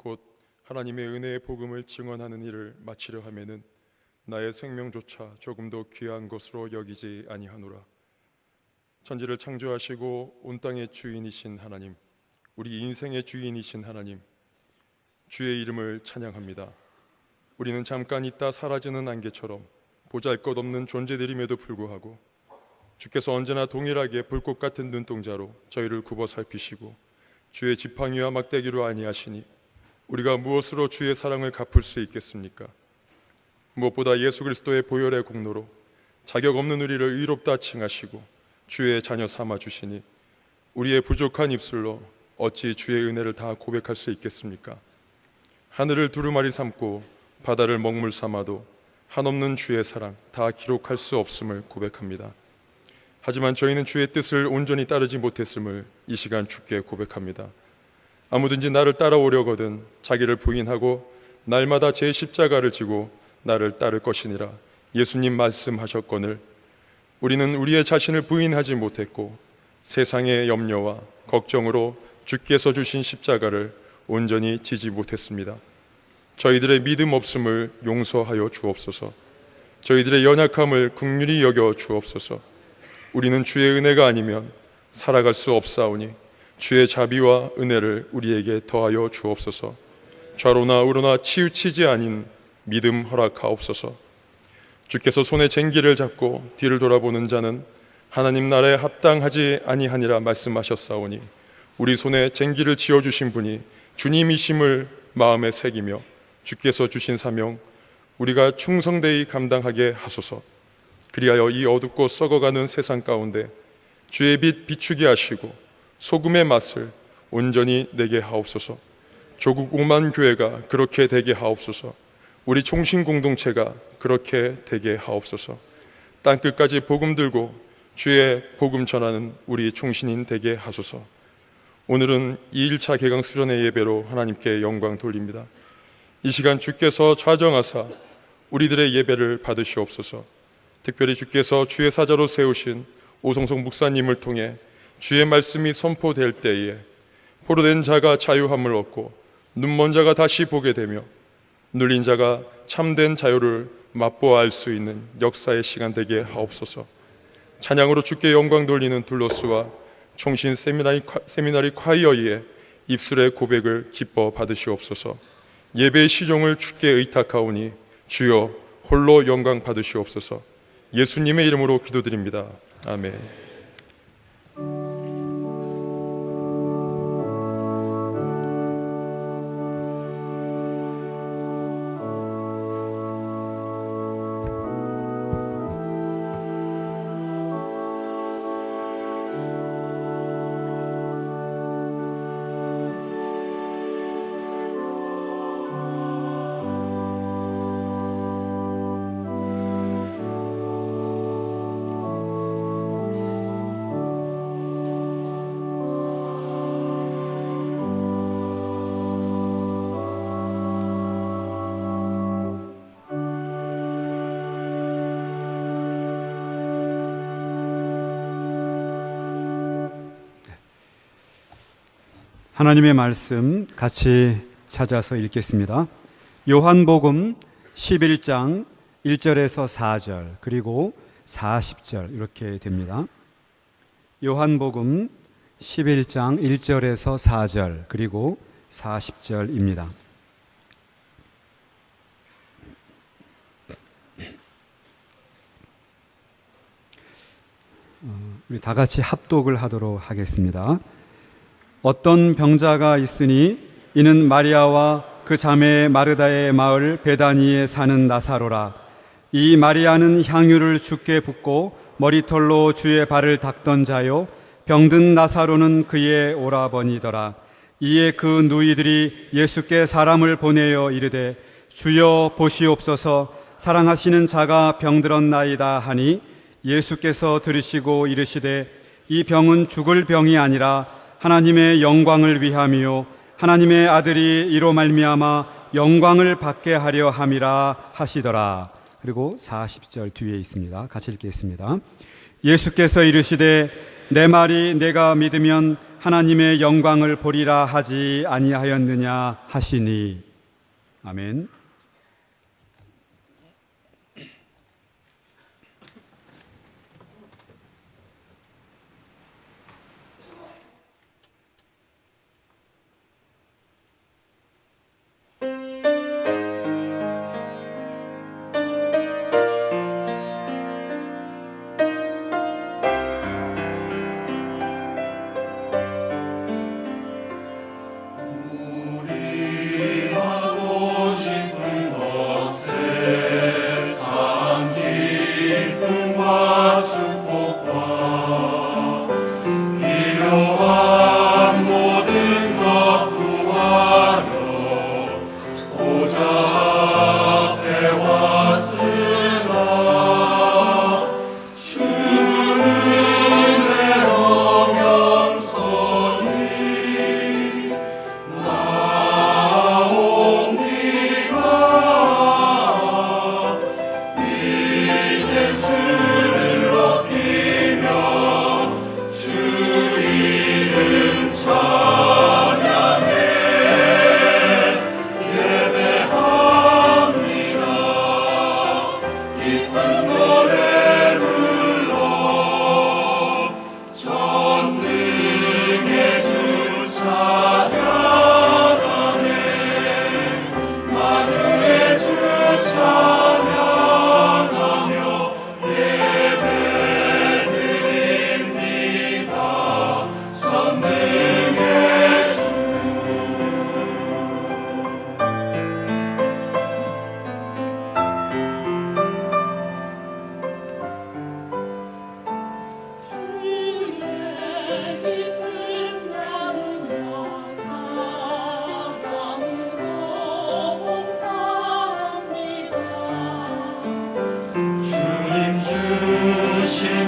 곧 하나님의 은혜의 복음을 증언하는 일을 마치려 하면은 나의 생명조차 조금도 귀한 것으로 여기지 아니하노라. 천지를 창조하시고 온 땅의 주인이신 하나님, 우리 인생의 주인이신 하나님, 주의 이름을 찬양합니다. 우리는 잠깐 있다 사라지는 안개처럼 보잘것없는 존재들임에도 불구하고 주께서 언제나 동일하게 불꽃 같은 눈동자로 저희를 굽어 살피시고 주의 지팡이와 막대기로 아니하시니 우리가 무엇으로 주의 사랑을 갚을 수 있겠습니까? 무엇보다 예수 그리스도의 보혈의 공로로 자격 없는 우리를 의롭다 칭하시고 주의 자녀 삼아 주시니 우리의 부족한 입술로 어찌 주의 은혜를 다 고백할 수 있겠습니까? 하늘을 두루마리 삼고 바다를 먹물 삼아도 한없는 주의 사랑 다 기록할 수 없음을 고백합니다. 하지만 저희는 주의 뜻을 온전히 따르지 못했음을 이 시간 주께 고백합니다. 아무든지 나를 따라오려거든 자기를 부인하고 날마다 제 십자가를 지고 나를 따를 것이니라 예수님 말씀하셨거늘 우리는 우리의 자신을 부인하지 못했고 세상의 염려와 걱정으로 주께서 주신 십자가를 온전히 지지 못했습니다. 저희들의 믿음 없음을 용서하여 주옵소서. 저희들의 연약함을 긍휼히 여겨 주옵소서. 우리는 주의 은혜가 아니면 살아갈 수 없사오니 주의 자비와 은혜를 우리에게 더하여 주옵소서. 좌로나 우로나 치우치지 아닌 믿음 허락하옵소서. 주께서 손에 쟁기를 잡고 뒤를 돌아보는 자는 하나님 나라에 합당하지 아니하니라 말씀하셨사오니 우리 손에 쟁기를 지어주신 분이 주님이심을 마음에 새기며 주께서 주신 사명 우리가 충성되이 감당하게 하소서. 그리하여 이 어둡고 썩어가는 세상 가운데 주의 빛 비추게 하시고 소금의 맛을 온전히 내게 하옵소서. 조국 5만 교회가 그렇게 되게 하옵소서. 우리 총신 공동체가 그렇게 되게 하옵소서. 땅끝까지 복음 들고 주의 복음 전하는 우리 총신인 되게 하소서. 오늘은 2일차 개강 수련회 예배로 하나님께 영광 돌립니다. 이 시간 주께서 좌정하사 우리들의 예배를 받으시옵소서. 특별히 주께서 주의 사자로 세우신 오성석 목사님을 통해 주의 말씀이 선포될 때에 포로된 자가 자유함을 얻고 눈먼 자가 다시 보게 되며 눌린 자가 참된 자유를 맛보아 알 수 있는 역사의 시간 되게 하옵소서. 찬양으로 주께 영광 돌리는 둘로스와 총신 세미나리 콰이어의 입술의 고백을 기뻐 받으시옵소서. 예배의 시종을 주께 의탁하오니 주여 홀로 영광 받으시옵소서. 예수님의 이름으로 기도드립니다. 아멘. 하나님의 말씀 같이 찾아서 읽겠습니다. 요한복음 11장 1절에서 4절 그리고 40절 이렇게 됩니다. 요한복음 11장 1절에서 4절 그리고 40절입니다. 우리 다 같이 합독을 하도록 하겠습니다. 어떤 병자가 있으니 이는 마리아와 그 자매 마르다의 마을 베다니에 사는 나사로라. 이 마리아는 향유를 주께 붓고 머리털로 주의 발을 닦던 자요 병든 나사로는 그의 오라버니더라. 이에 그 누이들이 예수께 사람을 보내어 이르되 주여 보시옵소서 사랑하시는 자가 병들었나이다 하니 예수께서 들으시고 이르시되 이 병은 죽을 병이 아니라 하나님의 영광을 위함이요 하나님의 아들이 이로 말미암아 영광을 받게 하려 함이라 하시더라. 그리고 40절 뒤에 있습니다. 같이 읽겠습니다. 예수께서 이르시되 내 말이 내가 믿으면 하나님의 영광을 보리라 하지 아니하였느냐 하시니. 아멘.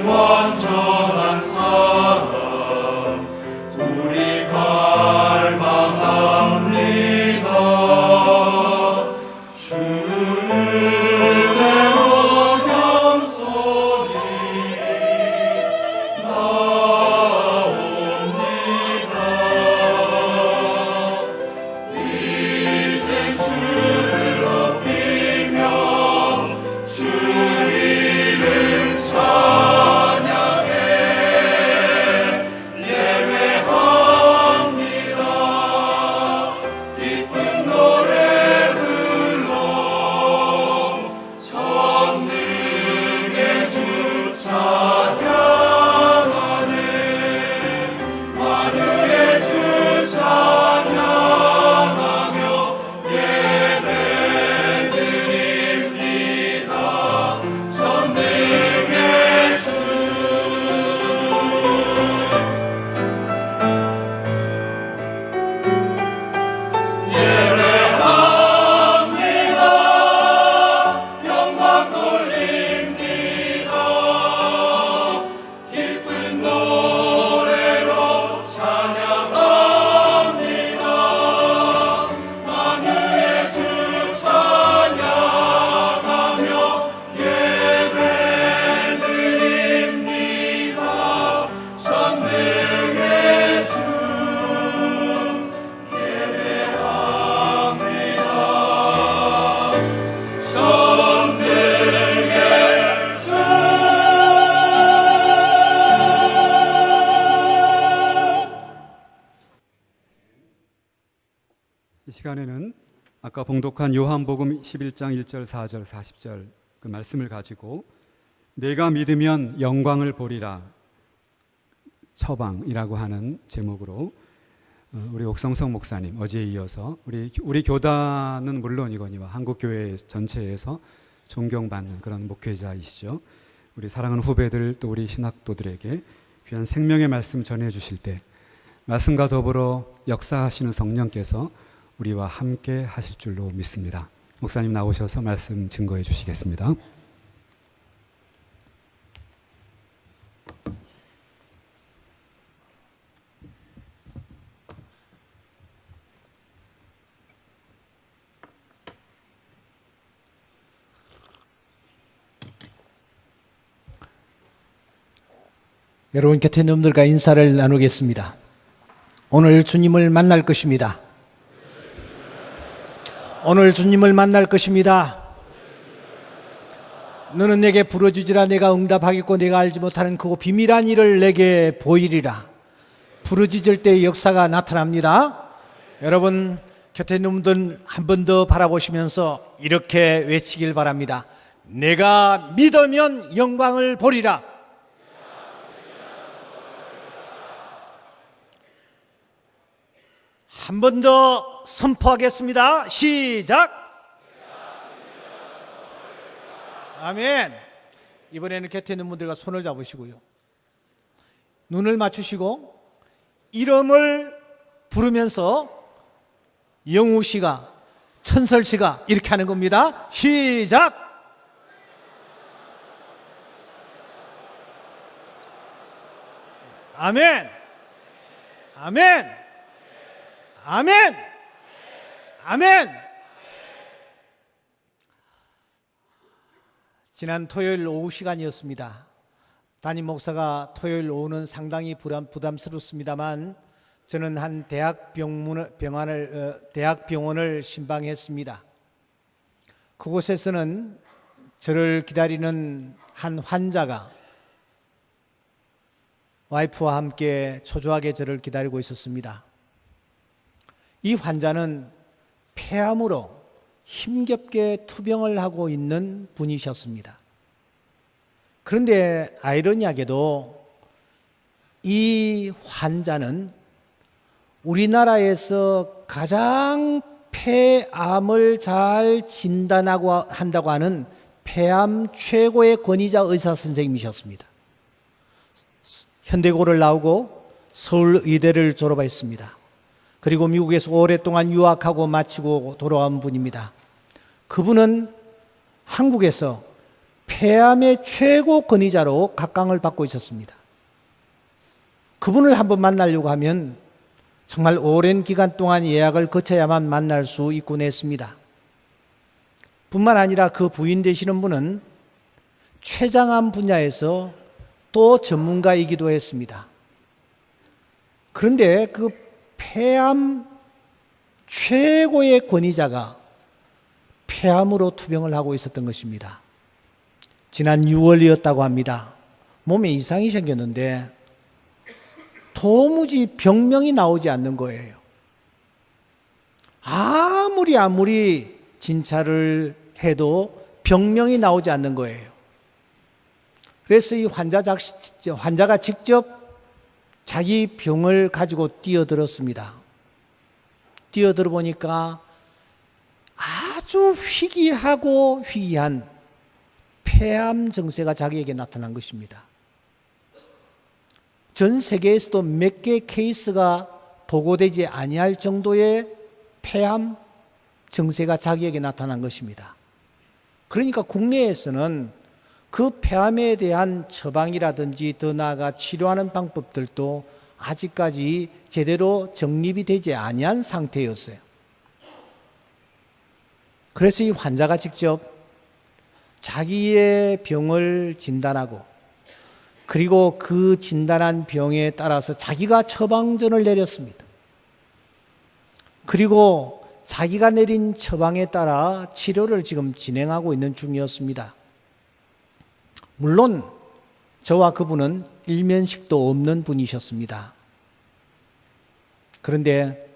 완전한 사랑 우리 갈망합니다. 주의 영향 소리 나옵니다. 이제 주를 높이며 주 이름 찬양해 예배합니다. 기쁜 노래 불러 전능의 주 찬양하네. 만유의 주 찬양하며 예배드립니다. 전능의 주 예배합니다. 영광 돌립니다. 기쁜 노래로 찬양합니다. 만유의 주 찬양하며 예배드립니다. 전능의 주 예배합니다. 전능의 주 이 시간에는 아까 봉독한 요한복음 11장 1절, 4절, 40절 그 말씀을 가지고 내가 믿으면 영광을 보리라 처방이라고 하는 제목으로 우리 옥성성 목사님 어제에 이어서 우리 교단은 물론이거니와 한국교회 전체에서 존경받는 그런 목회자이시죠. 우리 사랑하는 후배들 또 우리 신학도들에게 귀한 생명의 말씀 전해 주실 때 말씀과 더불어 역사하시는 성령께서 우리와 함께 하실 줄로 믿습니다. 목사님 나오셔서 말씀 증거해 주시겠습니다. 여러분 곁에 있는 분들과 인사를 나누겠습니다. 오늘 주님을 만날 것입니다. 오늘 주님을 만날 것입니다. 너는 내게 부르짖으라 내가 응답하겠고 내가 알지 못하는 그 비밀한 일을 내게 보이리라. 부르짖을 때 역사가 나타납니다. 여러분 곁에 있는 분들 한 번 더 바라보시면서 이렇게 외치길 바랍니다. 내가 믿으면 영광을 보리라. 한 번 더 선포하겠습니다. 시작. 아멘. 이번에는 곁에 있는 분들과 손을 잡으시고요, 눈을 맞추시고 이름을 부르면서 영우 씨가, 천설 씨가 이렇게 하는 겁니다. 시작. 아멘. 아멘. 아멘. 아멘. 지난 토요일 오후 시간이었습니다. 담임 목사가 토요일 오후는 상당히 부담스럽습니다만 저는 한 대학병원을 신방했습니다. 그곳에서는 저를 기다리는 한 환자가 와이프와 함께 초조하게 저를 기다리고 있었습니다. 이 환자는 폐암으로 힘겹게 투병을 하고 있는 분이셨습니다. 그런데 아이러니하게도 이 환자는 우리나라에서 가장 폐암을 잘 진단하고 한다고 하는 폐암 최고의 권위자 의사 선생님이셨습니다. 현대고를 나오고 서울의대를 졸업했습니다. 그리고 미국에서 오랫동안 유학하고 마치고 돌아온 분입니다. 그분은 한국에서 폐암의 최고 권위자로 각광을 받고 있었습니다. 그분을 한번 만나려고 하면 정말 오랜 기간 동안 예약을 거쳐야만 만날 수 있곤 했습니다. 뿐만 아니라 그 부인 되시는 분은 췌장암 분야에서 또 전문가이기도 했습니다. 그런데 그 폐암 최고의 권위자가 폐암으로 투병을 하고 있었던 것입니다. 지난 6월이었다고 합니다. 몸에 이상이 생겼는데 도무지 병명이 나오지 않는 거예요. 아무리 진찰을 해도 병명이 나오지 않는 거예요. 그래서 이 환자가 직접 자기 병을 가지고 뛰어들었습니다. 뛰어들어 보니까 아주 희귀하고 희귀한 폐암 증세가 자기에게 나타난 것입니다. 전 세계에서도 몇 개의 케이스가 보고되지 아니할 정도의 폐암 증세가 자기에게 나타난 것입니다. 그러니까 국내에서는 그 폐암에 대한 처방이라든지 더 나아가 치료하는 방법들도 아직까지 제대로 정립이 되지 아니한 상태였어요. 그래서 이 환자가 직접 자기의 병을 진단하고 그리고 그 진단한 병에 따라서 자기가 처방전을 내렸습니다. 그리고 자기가 내린 처방에 따라 치료를 지금 진행하고 있는 중이었습니다. 물론 저와 그분은 일면식도 없는 분이셨습니다. 그런데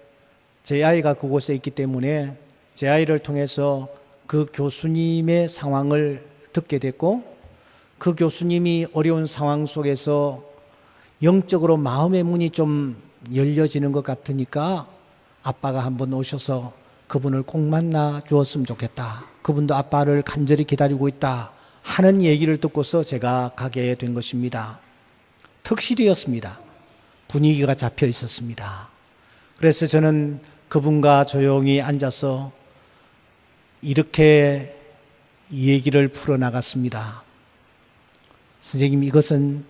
제 아이가 그곳에 있기 때문에 제 아이를 통해서 그 교수님의 상황을 듣게 됐고 그 교수님이 어려운 상황 속에서 영적으로 마음의 문이 좀 열려지는 것 같으니까 아빠가 한번 오셔서 그분을 꼭 만나 주었으면 좋겠다. 그분도 아빠를 간절히 기다리고 있다 하는 얘기를 듣고서 제가 가게 된 것입니다. 특실이었습니다. 분위기가 잡혀 있었습니다. 그래서 저는 그분과 조용히 앉아서 이렇게 얘기를 풀어나갔습니다. 선생님, 이것은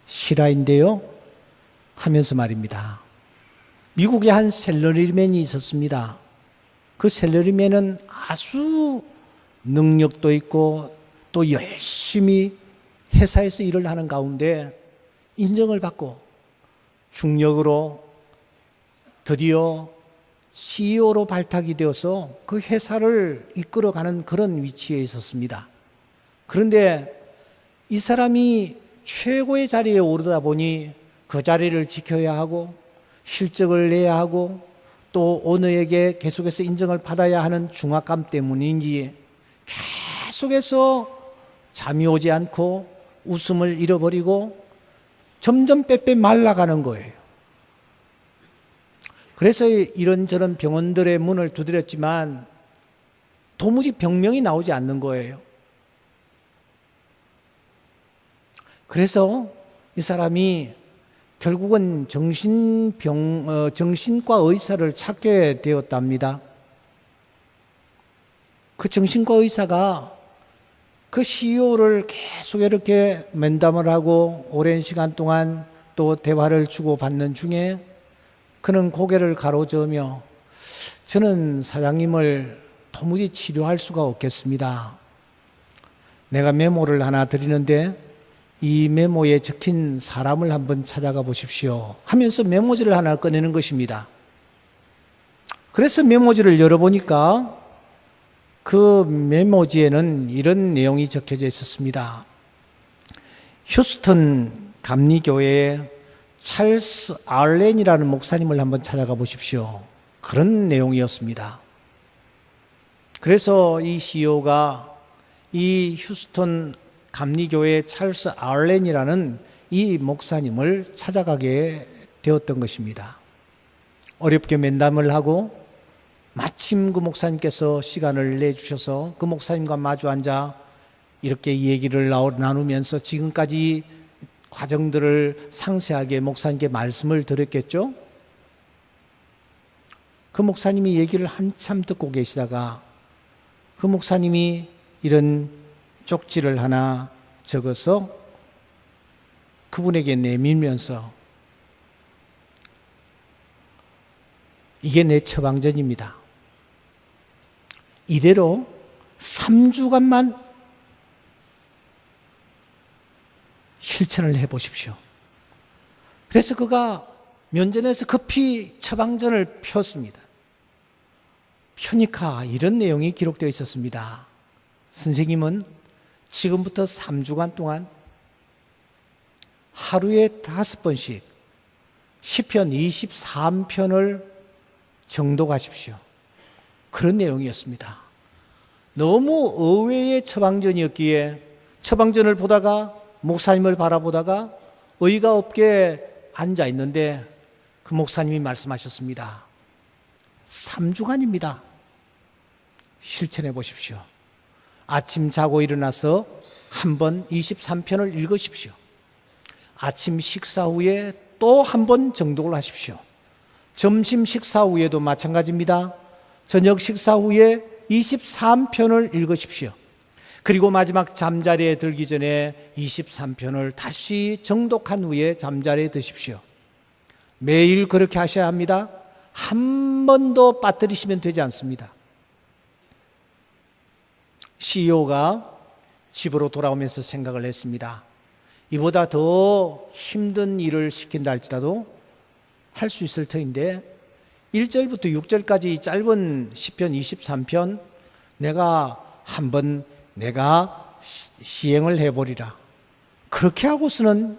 실화인데요 하면서 말입니다. 미국에 한 샐러리맨이 있었습니다. 그 샐러리맨은 아주 능력도 있고 또 열심히 회사에서 일을 하는 가운데 인정을 받고 중력으로 드디어 CEO로 발탁이 되어서 그 회사를 이끌어가는 그런 위치에 있었습니다. 그런데 이 사람이 최고의 자리에 오르다 보니 그 자리를 지켜야 하고 실적을 내야 하고 또 오너에게 계속해서 인정을 받아야 하는 중압감 때문인지 계속해서 잠이 오지 않고 웃음을 잃어버리고 점점 빼빼 말라가는 거예요. 그래서 이런저런 병원들의 문을 두드렸지만 도무지 병명이 나오지 않는 거예요. 그래서 이 사람이 결국은 정신과 의사를 찾게 되었답니다. 그 정신과 의사가 그 CEO를 계속 이렇게 면담을 하고 오랜 시간 동안 또 대화를 주고받는 중에 그는 고개를 가로저으며 저는 사장님을 도무지 치료할 수가 없겠습니다. 내가 메모를 하나 드리는데 이 메모에 적힌 사람을 한번 찾아가 보십시오 하면서 메모지를 하나 꺼내는 것입니다. 그래서 메모지를 열어보니까 그 메모지에는 이런 내용이 적혀져 있었습니다. 휴스턴 감리교회의 찰스 알렌이라는 목사님을 한번 찾아가 보십시오. 그런 내용이었습니다. 그래서 이 CEO가 이 휴스턴 감리교회 찰스 알렌이라는 이 목사님을 찾아가게 되었던 것입니다. 어렵게 면담을 하고 마침 그 목사님께서 시간을 내주셔서 그 목사님과 마주 앉아 이렇게 얘기를 나누면서 지금까지 과정들을 상세하게 목사님께 말씀을 드렸겠죠. 그 목사님이 얘기를 한참 듣고 계시다가 그 목사님이 이런 쪽지를 하나 적어서 그분에게 내밀면서 이게 내 처방전입니다. 이대로 3주간만 실천을 해보십시오. 그래서 그가 면전에서 급히 처방전을 폈습니다. 펴니까 이런 내용이 기록되어 있었습니다. 선생님은 지금부터 3주간 동안 하루에 5번씩 시편 23편을 정독하십시오. 그런 내용이었습니다. 너무 의외의 처방전이었기에 처방전을 보다가 목사님을 바라보다가 의의가 없게 앉아 있는데 그 목사님이 말씀하셨습니다. 3주간입니다. 실천해 보십시오. 아침 자고 일어나서 한번 23편을 읽으십시오. 아침 식사 후에 또 한 번 정독을 하십시오. 점심 식사 후에도 마찬가지입니다. 저녁 식사 후에 23편을 읽으십시오. 그리고 마지막 잠자리에 들기 전에 23편을 다시 정독한 후에 잠자리에 드십시오. 매일 그렇게 하셔야 합니다. 한 번도 빠뜨리시면 되지 않습니다. CEO가 집으로 돌아오면서 생각을 했습니다. 이보다 더 힘든 일을 시킨다 할지라도 할 수 있을 터인데 1절부터 6절까지 짧은 시편 23편 내가 한번 시행을 해보리라. 그렇게 하고서는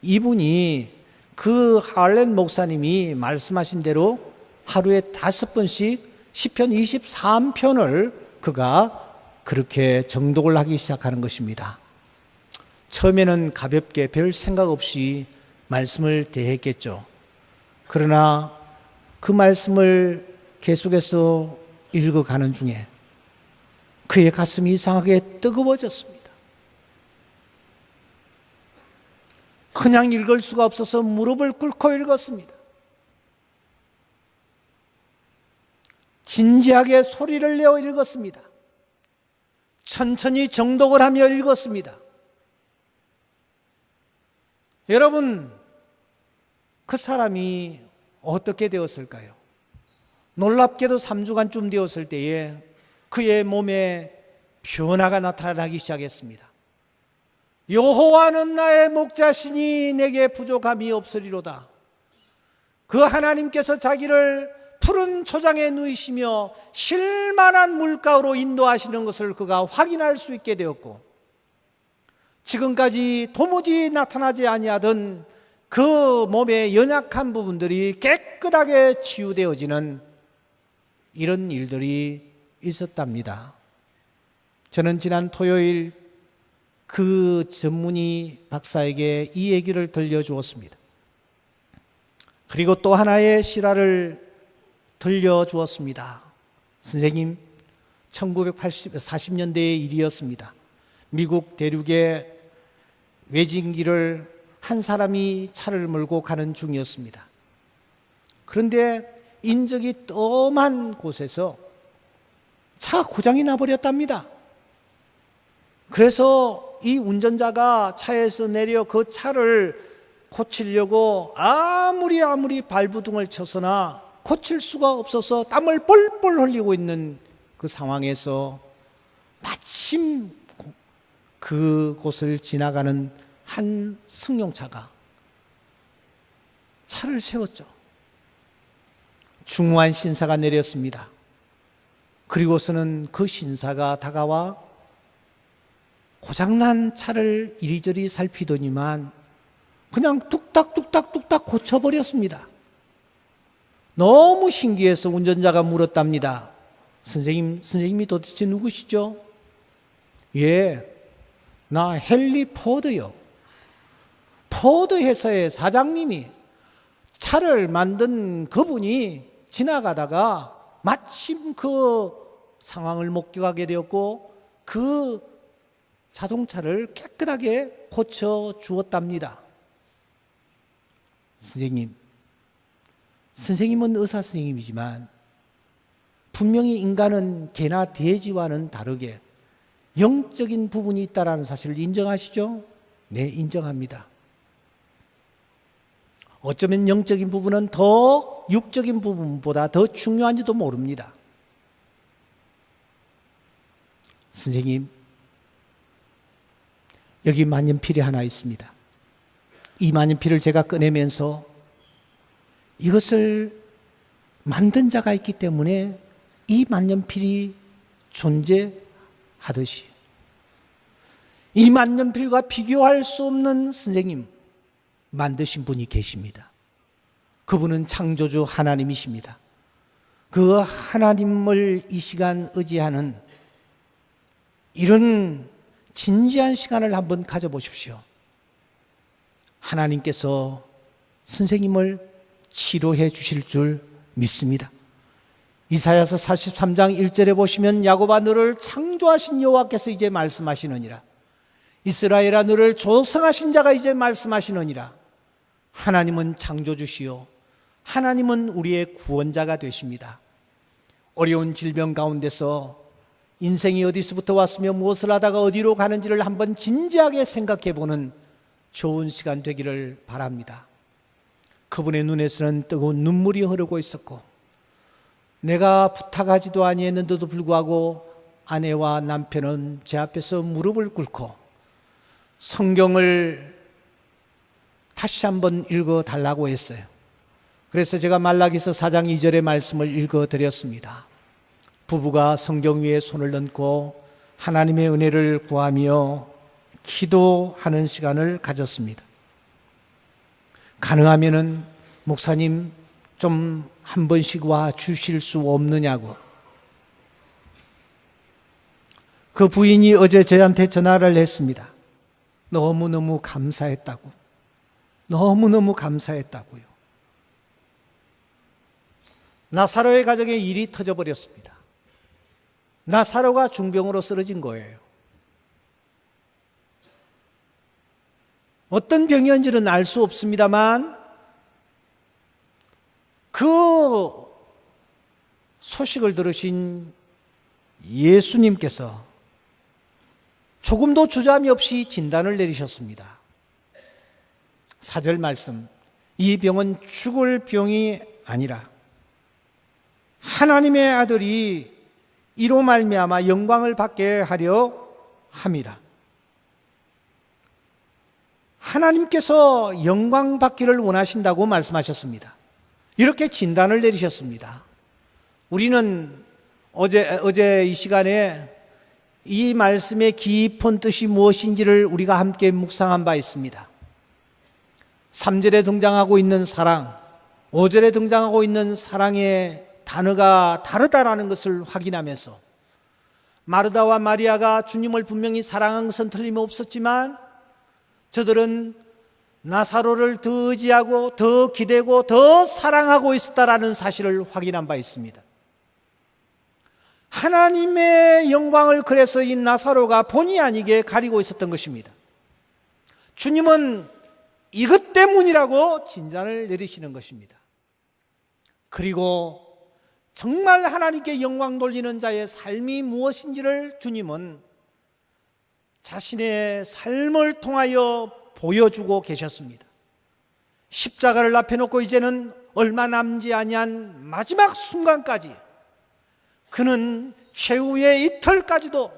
이분이 그 할렌 목사님이 말씀하신 대로 하루에 5번씩 시편 23편을 그가 그렇게 정독을 하기 시작하는 것입니다. 처음에는 가볍게 별 생각 없이 말씀을 대했겠죠. 그러나 그 말씀을 계속해서 읽어가는 중에 그의 가슴이 이상하게 뜨거워졌습니다. 그냥 읽을 수가 없어서 무릎을 꿇고 읽었습니다. 진지하게 소리를 내어 읽었습니다. 천천히 정독을 하며 읽었습니다. 여러분, 그 사람이 어떻게 되었을까요? 놀랍게도 3주간쯤 되었을 때에 그의 몸에 변화가 나타나기 시작했습니다. 여호와는 나의 목자시니 내게 부족함이 없으리로다. 그 하나님께서 자기를 푸른 초장에 누이시며 쉴만한 물가로 인도하시는 것을 그가 확인할 수 있게 되었고, 지금까지 도무지 나타나지 아니하던 그 몸의 연약한 부분들이 깨끗하게 치유되어지는 이런 일들이 있었답니다. 저는 지난 토요일 그 전문의 박사에게 이 얘기를 들려주었습니다. 그리고 또 하나의 실화를 들려주었습니다. 선생님, 1940년대의 일이었습니다. 미국 대륙의 외진길을 한 사람이 차를 몰고 가는 중이었습니다. 그런데 인적이 뜸한 곳에서 차가 고장이 나버렸답니다. 그래서 이 운전자가 차에서 내려 그 차를 고치려고 아무리 발부둥을 쳤으나 고칠 수가 없어서 땀을 뻘뻘 흘리고 있는 그 상황에서 마침 그곳을 지나가는 한 승용차가 차를 세웠죠. 중후한 신사가 내렸습니다. 그리고서는 그 신사가 다가와 고장난 차를 이리저리 살피더니만 그냥 뚝딱 고쳐버렸습니다. 너무 신기해서 운전자가 물었답니다. 선생님이 도대체 누구시죠? 예, 나 헨리 포드요. 포드 회사의 사장님이 차를 만든 그분이 지나가다가 마침 그 상황을 목격하게 되었고 그 자동차를 깨끗하게 고쳐 주었답니다. 선생님은 의사 선생님이지만 분명히 인간은 개나 돼지와는 다르게 영적인 부분이 있다는 사실을 인정하시죠? 네, 인정합니다. 어쩌면 영적인 부분은 더 육적인 부분보다 더 중요한지도 모릅니다. 선생님, 여기 만년필이 하나 있습니다. 이 만년필을 제가 꺼내면서 이것을 만든 자가 있기 때문에 이 만년필이 존재하듯이 이 만년필과 비교할 수 없는 선생님, 만드신 분이 계십니다. 그분은 창조주 하나님이십니다. 그 하나님을 이 시간 의지하는 이런 진지한 시간을 한번 가져보십시오. 하나님께서 선생님을 치료해 주실 줄 믿습니다. 이사야서 43장 1절에 보시면 야곱아 너를 창조하신 여호와께서 이제 말씀하시느니라. 이스라엘아 너를 조성하신 자가 이제 말씀하시느니라. 하나님은 창조주시요 하나님은 우리의 구원자가 되십니다. 어려운 질병 가운데서 인생이 어디서부터 왔으며 무엇을 하다가 어디로 가는지를 한번 진지하게 생각해 보는 좋은 시간 되기를 바랍니다. 그분의 눈에서는 뜨거운 눈물이 흐르고 있었고 내가 부탁하지도 아니했는데도 불구하고 아내와 남편은 제 앞에서 무릎을 꿇고 성경을 다시 한번 읽어달라고 했어요. 그래서 제가 말라기서 4장 2절의 말씀을 읽어드렸습니다. 부부가 성경 위에 손을 얹고 하나님의 은혜를 구하며 기도하는 시간을 가졌습니다. 가능하면은 목사님 좀 한 번씩 와 주실 수 없느냐고. 그 부인이 어제 저한테 전화를 했습니다. 너무너무 감사했다고. 너무너무 감사했다고요. 나사로의 가정에 일이 터져버렸습니다. 나사로가 중병으로 쓰러진 거예요. 어떤 병이었는지는 알 수 없습니다만 그 소식을 들으신 예수님께서 조금도 주저함이 없이 진단을 내리셨습니다. 4절 말씀, 이 병은 죽을 병이 아니라 하나님의 아들이 이로 말미암아 영광을 받게 하려 함이라. 하나님께서 영광 받기를 원하신다고 말씀하셨습니다. 이렇게 진단을 내리셨습니다. 우리는 어제 이 시간에 이 말씀의 깊은 뜻이 무엇인지를 우리가 함께 묵상한 바 있습니다. 3절에 등장하고 있는 사랑, 5절에 등장하고 있는 사랑의 단어가 다르다라는 것을 확인하면서 마르다와 마리아가 주님을 분명히 사랑한 것은 틀림없었지만 저들은 나사로를 더 의지하고 더 기대고 더 사랑하고 있었다라는 사실을 확인한 바 있습니다. 하나님의 영광을 그래서 이 나사로가 본의 아니게 가리고 있었던 것입니다. 주님은 이것 때문이라고 진단을 내리시는 것입니다. 그리고 정말 하나님께 영광 돌리는 자의 삶이 무엇인지를 주님은 자신의 삶을 통하여 보여주고 계셨습니다. 십자가를 앞에 놓고 이제는 얼마 남지 아니한 마지막 순간까지 그는 최후의 이틀까지도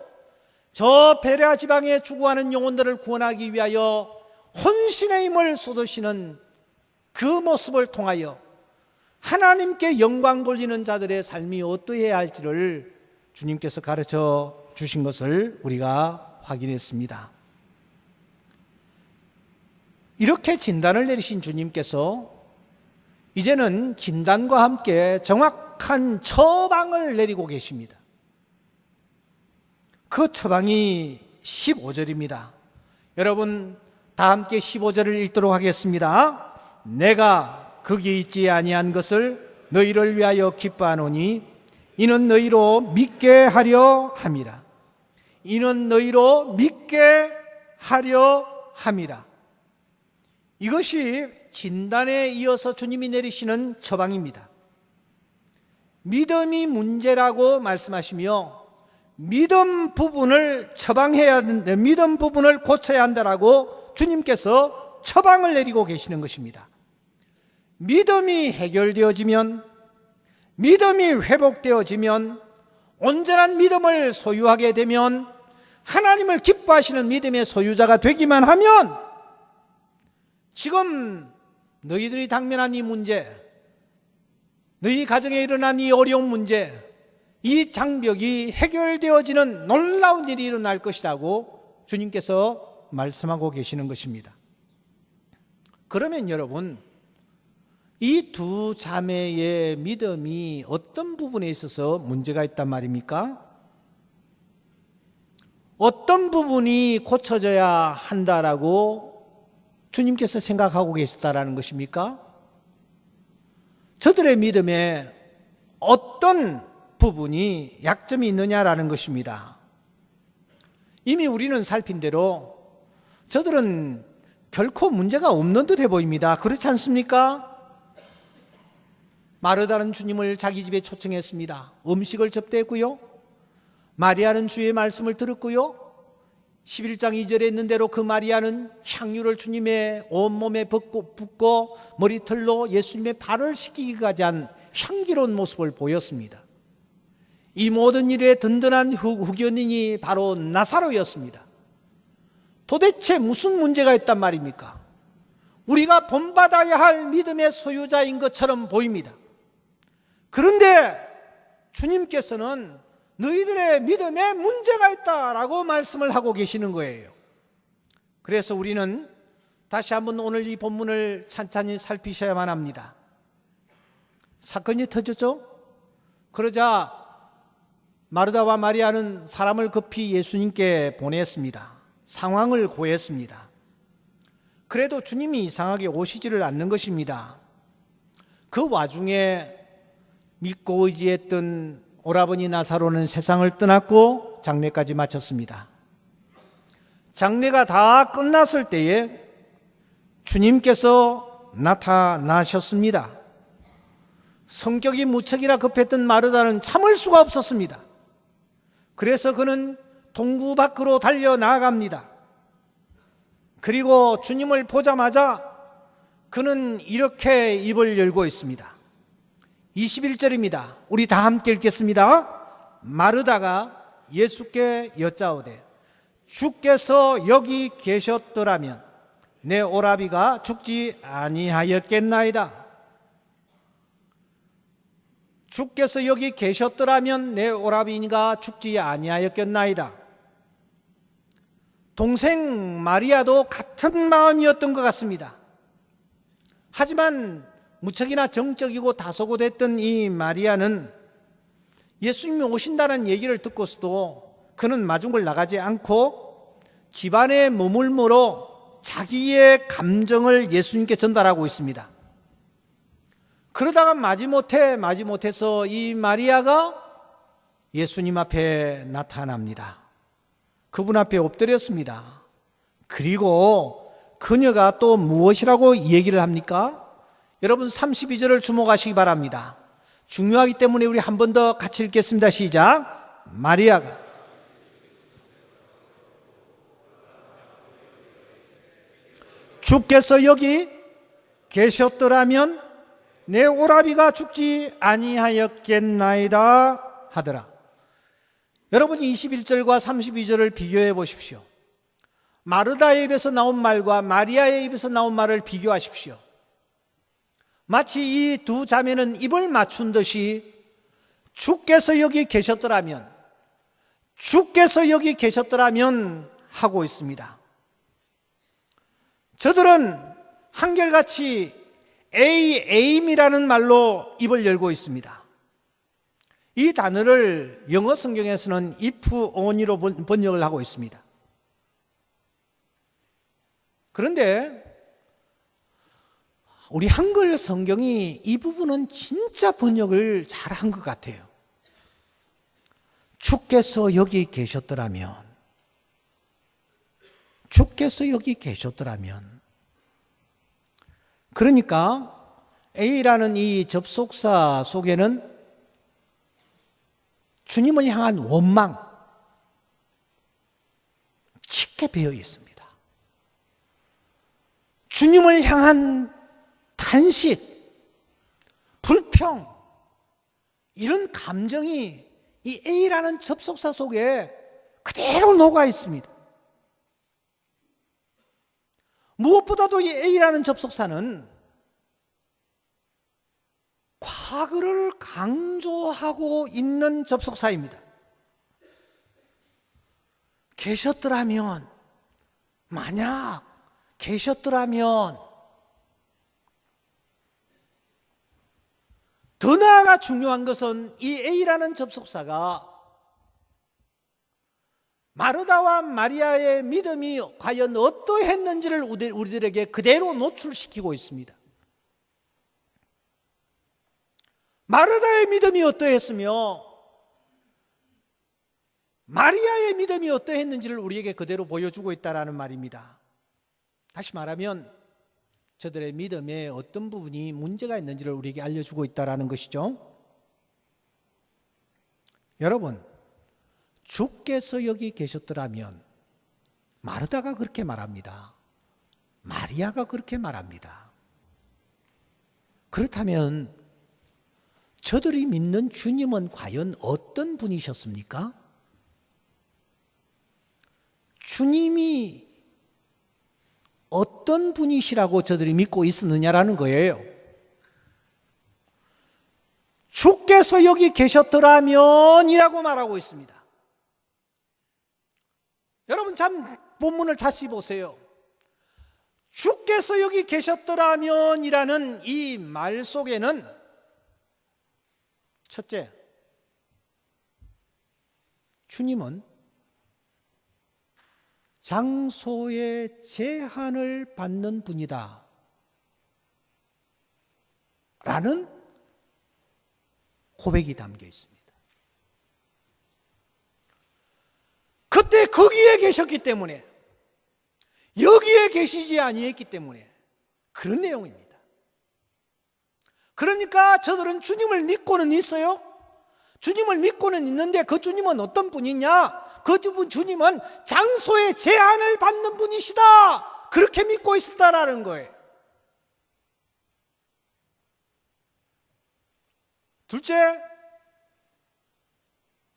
저 베레아 지방에 죽어가는 영혼들을 구원하기 위하여 혼신의 힘을 쏟으시는 그 모습을 통하여 하나님께 영광 돌리는 자들의 삶이 어떠해야 할지를 주님께서 가르쳐 주신 것을 우리가 확인했습니다. 이렇게 진단을 내리신 주님께서 이제는 진단과 함께 정확한 처방을 내리고 계십니다. 그 처방이 15절입니다. 여러분 다 함께 15절을 읽도록 하겠습니다. 내가 거기 있지 아니한 것을 너희를 위하여 기뻐하노니 이는 너희로 믿게 하려 함이라. 이는 너희로 믿게 하려 함이라. 이것이 진단에 이어서 주님이 내리시는 처방입니다. 믿음이 문제라고 말씀하시며 믿음 부분을 처방해야 된다, 믿음 부분을 고쳐야 한다라고 주님께서 처방을 내리고 계시는 것입니다. 믿음이 해결되어지면, 믿음이 회복되어지면, 온전한 믿음을 소유하게 되면, 하나님을 기뻐하시는 믿음의 소유자가 되기만 하면 지금 너희들이 당면한 이 문제, 너희 가정에 일어난 이 어려운 문제, 이 장벽이 해결되어지는 놀라운 일이 일어날 것이라고 주님께서 말씀하고 계시는 것입니다. 그러면 여러분, 이 두 자매의 믿음이 어떤 부분에 있어서 문제가 있단 말입니까? 어떤 부분이 고쳐져야 한다라고 주님께서 생각하고 계시다라는 것입니까? 저들의 믿음에 어떤 부분이 약점이 있느냐라는 것입니다. 이미 우리는 살핀 대로 저들은 결코 문제가 없는 듯해 보입니다. 그렇지 않습니까? 마르다는 주님을 자기 집에 초청했습니다. 음식을 접대했고요. 마리아는 주의 말씀을 들었고요. 11장 2절에 있는 대로 그 마리아는 향유를 주님의 온몸에 붓고 머리털로 예수님의 발을 씻기기까지 한 향기로운 모습을 보였습니다. 이 모든 일에 든든한 후견인이 바로 나사로였습니다. 도대체 무슨 문제가 있단 말입니까? 우리가 본받아야 할 믿음의 소유자인 것처럼 보입니다. 그런데 주님께서는 너희들의 믿음에 문제가 있다라고 말씀을 하고 계시는 거예요. 그래서 우리는 다시 한번 오늘 이 본문을 찬찬히 살피셔야만 합니다. 사건이 터졌죠? 그러자 마르다와 마리아는 사람을 급히 예수님께 보냈습니다. 상황을 고했습니다. 그래도 주님이 이상하게 오시지를 않는 것입니다. 그 와중에 믿고 의지했던 오라버니 나사로는 세상을 떠났고 장례까지 마쳤습니다. 장례가 다 끝났을 때에 주님께서 나타나셨습니다. 성격이 무척이나 급했던 마르다는 참을 수가 없었습니다. 그래서 그는 동구 밖으로 달려나갑니다. 그리고 주님을 보자마자 그는 이렇게 입을 열고 있습니다. 21절입니다. 우리 다 함께 읽겠습니다. 마르다가 예수께 여짜오되 주께서 여기 계셨더라면 내 오라비가 죽지 아니하였겠나이다. 주께서 여기 계셨더라면 내 오라비가 죽지 아니하였겠나이다. 동생 마리아도 같은 마음이었던 것 같습니다. 하지만 무척이나 정적이고 다소곳했던 이 마리아는 예수님이 오신다는 얘기를 듣고서도 그는 마중을 나가지 않고 집안에 머물므로 자기의 감정을 예수님께 전달하고 있습니다. 그러다가 마지못해서 이 마리아가 예수님 앞에 나타납니다. 그분 앞에 엎드렸습니다. 그리고 그녀가 또 무엇이라고 얘기를 합니까? 여러분 32절을 주목하시기 바랍니다. 중요하기 때문에 우리 한 번 더 같이 읽겠습니다. 시작. 마리아가 주께서 여기 계셨더라면 내 오라비가 죽지 아니하였겠나이다 하더라. 여러분 21절과 32절을 비교해 보십시오. 마르다의 입에서 나온 말과 마리아의 입에서 나온 말을 비교하십시오. 마치 이 두 자매는 입을 맞춘 듯이 주께서 여기 계셨더라면 하고 있습니다. 저들은 한결같이 aim이라는 말로 입을 열고 있습니다. 이 단어를 영어 성경에서는 if only로 번역을 하고 있습니다. 그런데 우리 한글 성경이 이 부분은 진짜 번역을 잘한 것 같아요. 주께서 여기 계셨더라면, 주께서 여기 계셨더라면. 그러니까 A라는 이 접속사 속에는 주님을 향한 원망, 짙게 배어 있습니다. 주님을 향한 탄식, 불평, 이런 감정이 이 A라는 접속사 속에 그대로 녹아 있습니다. 무엇보다도 이 A라는 접속사는 과거를 강조하고 있는 접속사입니다. 계셨더라면, 만약 계셨더라면, 더 나아가 중요한 것은 이 A라는 접속사가 마르다와 마리아의 믿음이 과연 어떠했는지를 우리들에게 그대로 노출시키고 있습니다. 마르다의 믿음이 어떠했으며 마리아의 믿음이 어떠했는지를 우리에게 그대로 보여주고 있다는 말입니다. 다시 말하면 저들의 믿음에 어떤 부분이 문제가 있는지를 우리에게 알려주고 있다는 것이죠. 여러분, 주께서 여기 계셨더라면 마르다가 그렇게 말합니다. 마리아가 그렇게 말합니다. 그렇다면 저들이 믿는 주님은 과연 어떤 분이셨습니까? 주님이 어떤 분이시라고 저들이 믿고 있었느냐라는 거예요. 주께서 여기 계셨더라면 이라고 말하고 있습니다. 여러분 참 본문을 다시 보세요. 주께서 여기 계셨더라면 이라는 이 말 속에는 첫째, 주님은 장소의 제한을 받는 분이다 라는 고백이 담겨 있습니다. 그때 거기에 계셨기 때문에, 여기에 계시지 아니했기 때문에 그런 내용입니다. 그러니까 저들은 주님을 믿고는 있어요. 주님을 믿고는 있는데 그 주님은 어떤 분이냐? 그 주님은 장소의 제한을 받는 분이시다. 그렇게 믿고 있었다라는 거예요. 둘째,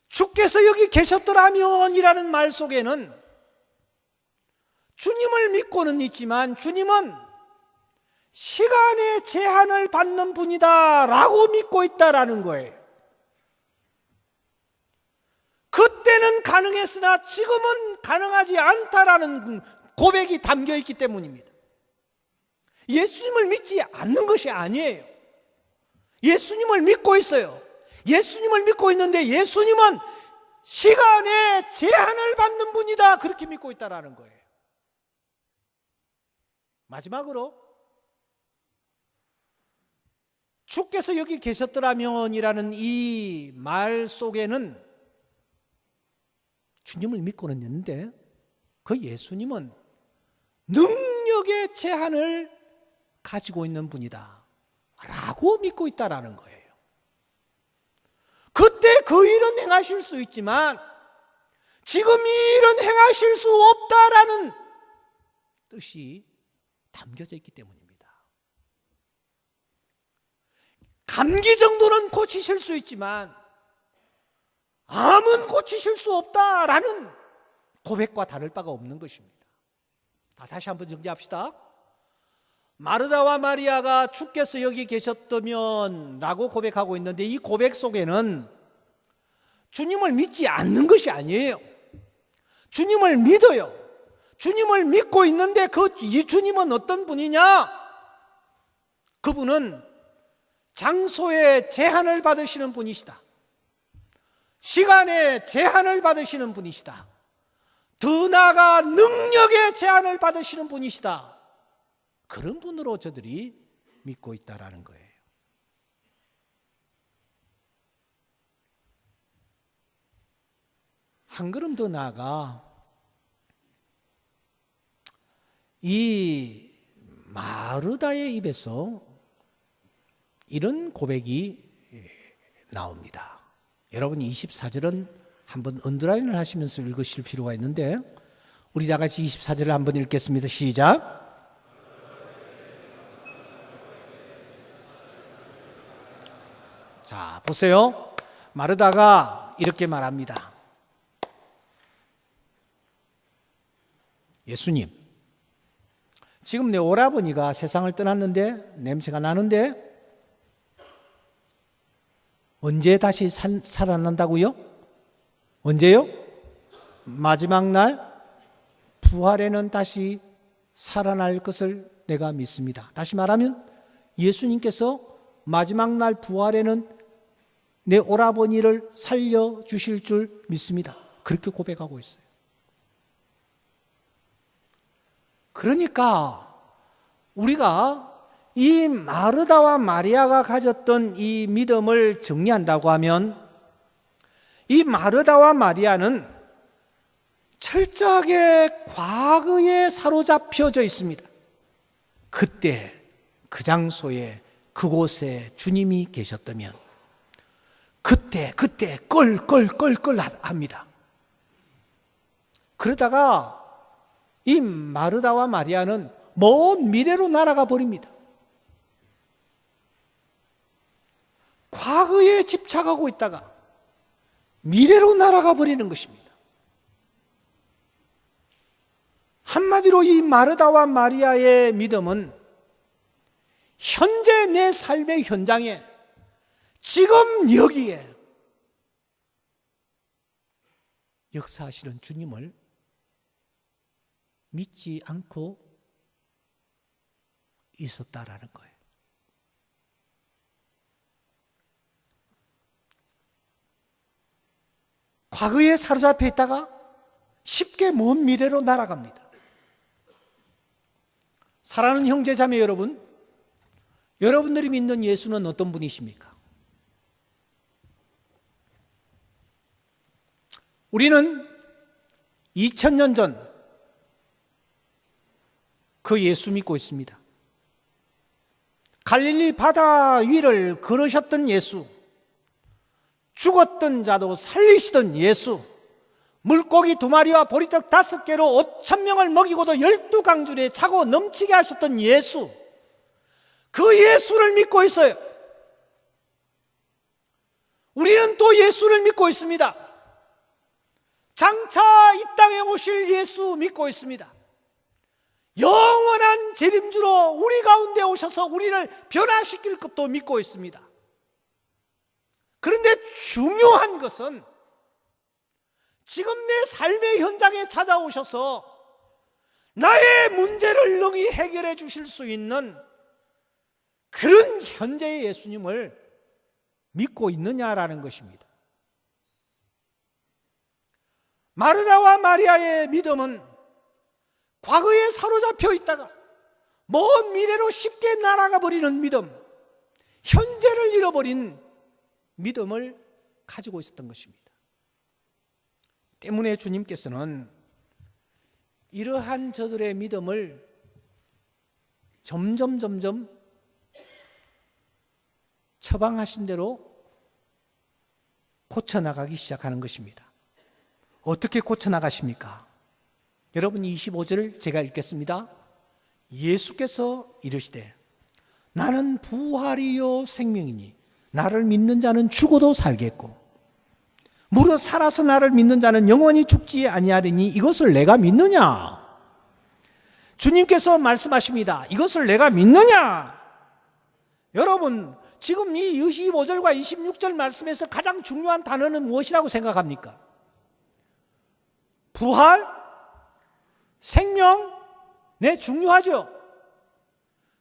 주께서 여기 계셨더라면 이라는 말 속에는 주님을 믿고는 있지만 주님은 시간의 제한을 받는 분이다 라고 믿고 있다라는 거예요. 가능했으나 지금은 가능하지 않다라는 고백이 담겨 있기 때문입니다. 예수님을 믿지 않는 것이 아니에요. 예수님을 믿고 있어요. 예수님을 믿고 있는데 예수님은 시간의 제한을 받는 분이다, 그렇게 믿고 있다라는 거예요. 마지막으로 주께서 여기 계셨더라면이라는 이 말 속에는 주님을 믿고는 있는데 그 예수님은 능력의 제한을 가지고 있는 분이다 라고 믿고 있다라는 거예요. 그때 그 일은 행하실 수 있지만 지금 이 일은 행하실 수 없다라는 뜻이 담겨져 있기 때문입니다. 감기 정도는 고치실 수 있지만 암은 고치실 수 없다라는 고백과 다를 바가 없는 것입니다. 다시 한번 정리합시다. 마르다와 마리아가 주께서 여기 계셨다면 라고 고백하고 있는데 이 고백 속에는 주님을 믿지 않는 것이 아니에요. 주님을 믿어요. 주님을 믿고 있는데 이 주님은 어떤 분이냐? 그분은 장소의 제한을 받으시는 분이시다. 시간의 제한을 받으시는 분이시다. 더 나아가 능력의 제한을 받으시는 분이시다. 그런 분으로 저들이 믿고 있다라는 거예요. 한 걸음 더 나아가 이 마르다의 입에서 이런 고백이 나옵니다. 여러분 24절은 한번 언더라인을 하시면서 읽으실 필요가 있는데 우리 다 같이 24절을 한번 읽겠습니다. 시작. 자, 보세요. 마르다가 이렇게 말합니다. 예수님, 지금 내 오라버니가 세상을 떠났는데 냄새가 나는데 언제 다시 살아난다고요? 언제요? 마지막 날 부활에는 다시 살아날 것을 내가 믿습니다. 다시 말하면 예수님께서 마지막 날 부활에는 내 오라버니를 살려주실 줄 믿습니다. 그렇게 고백하고 있어요. 그러니까 우리가 이 마르다와 마리아가 가졌던 이 믿음을 정리한다고 하면 이 마르다와 마리아는 철저하게 과거에 사로잡혀져 있습니다. 그때 그 장소에 그곳에 주님이 계셨다면 그때 껄껄껄껄 합니다. 그러다가 이 마르다와 마리아는 먼 미래로 날아가 버립니다. 과거에 집착하고 있다가 미래로 날아가 버리는 것입니다. 한마디로 이 마르다와 마리아의 믿음은 현재 내 삶의 현장에 지금 여기에 역사하시는 주님을 믿지 않고 있었다라는 거예요. 과거에 사로잡혀 있다가 쉽게 먼 미래로 날아갑니다. 사랑하는 형제자매 여러분, 여러분들이 믿는 예수는 어떤 분이십니까? 우리는 2000년 전 그 예수 믿고 있습니다. 갈릴리 바다 위를 걸으셨던 예수, 죽었던 자도 살리시던 예수, 물고기 2마리와 보리떡 5개로 5,000명을 먹이고도 12강줄에 차고 넘치게 하셨던 예수, 그 예수를 믿고 있어요. 우리는 또 예수를 믿고 있습니다. 장차 이 땅에 오실 예수 믿고 있습니다. 영원한 재림주로 우리 가운데 오셔서 우리를 변화시킬 것도 믿고 있습니다. 그런데 중요한 것은 지금 내 삶의 현장에 찾아오셔서 나의 문제를 능히 해결해 주실 수 있는 그런 현재의 예수님을 믿고 있느냐라는 것입니다. 마르다와 마리아의 믿음은 과거에 사로잡혀 있다가 먼 미래로 쉽게 날아가 버리는 믿음, 현재를 잃어버린 믿음을 가지고 있었던 것입니다. 때문에 주님께서는 이러한 저들의 믿음을 점점 처방하신 대로 고쳐나가기 시작하는 것입니다. 어떻게 고쳐나가십니까? 여러분 25절을 제가 읽겠습니다. 예수께서 이르시되 나는 부활이요 생명이니 나를 믿는 자는 죽어도 살겠고 무릇 살아서 나를 믿는 자는 영원히 죽지 아니하리니 이것을 내가 믿느냐? 주님께서 말씀하십니다. 이것을 내가 믿느냐? 여러분 지금 이 25절과 26절 말씀에서 가장 중요한 단어는 무엇이라고 생각합니까? 부활? 생명? 네, 중요하죠.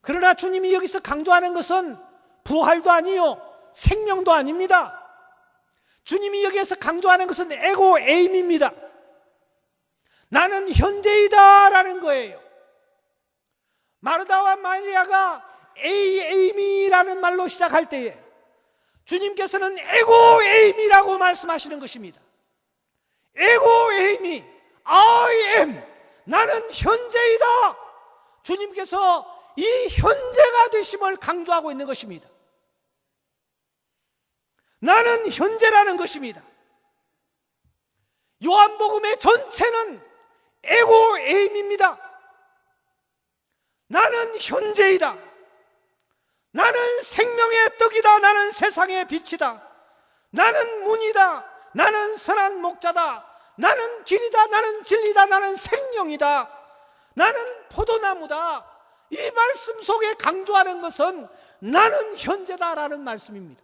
그러나 주님이 여기서 강조하는 것은 부활도 아니요 생명도 아닙니다. 주님이 여기에서 강조하는 것은 에고 에임입니다. 나는 현재이다 라는 거예요. 마르다와 마리아가 에이미라는 말로 시작할 때에 주님께서는 에고 에임이라고 말씀하시는 것입니다. 에고 에임이 I am, 나는 현재이다. 주님께서 이 현재가 되심을 강조하고 있는 것입니다. 나는 현재라는 것입니다. 요한복음의 전체는 에고 에임입니다. 나는 현재이다. 나는 생명의 떡이다. 나는 세상의 빛이다. 나는 문이다. 나는 선한 목자다. 나는 길이다. 나는 진리다. 나는 생명이다. 나는 포도나무다. 이 말씀 속에 강조하는 것은 나는 현재다라는 말씀입니다.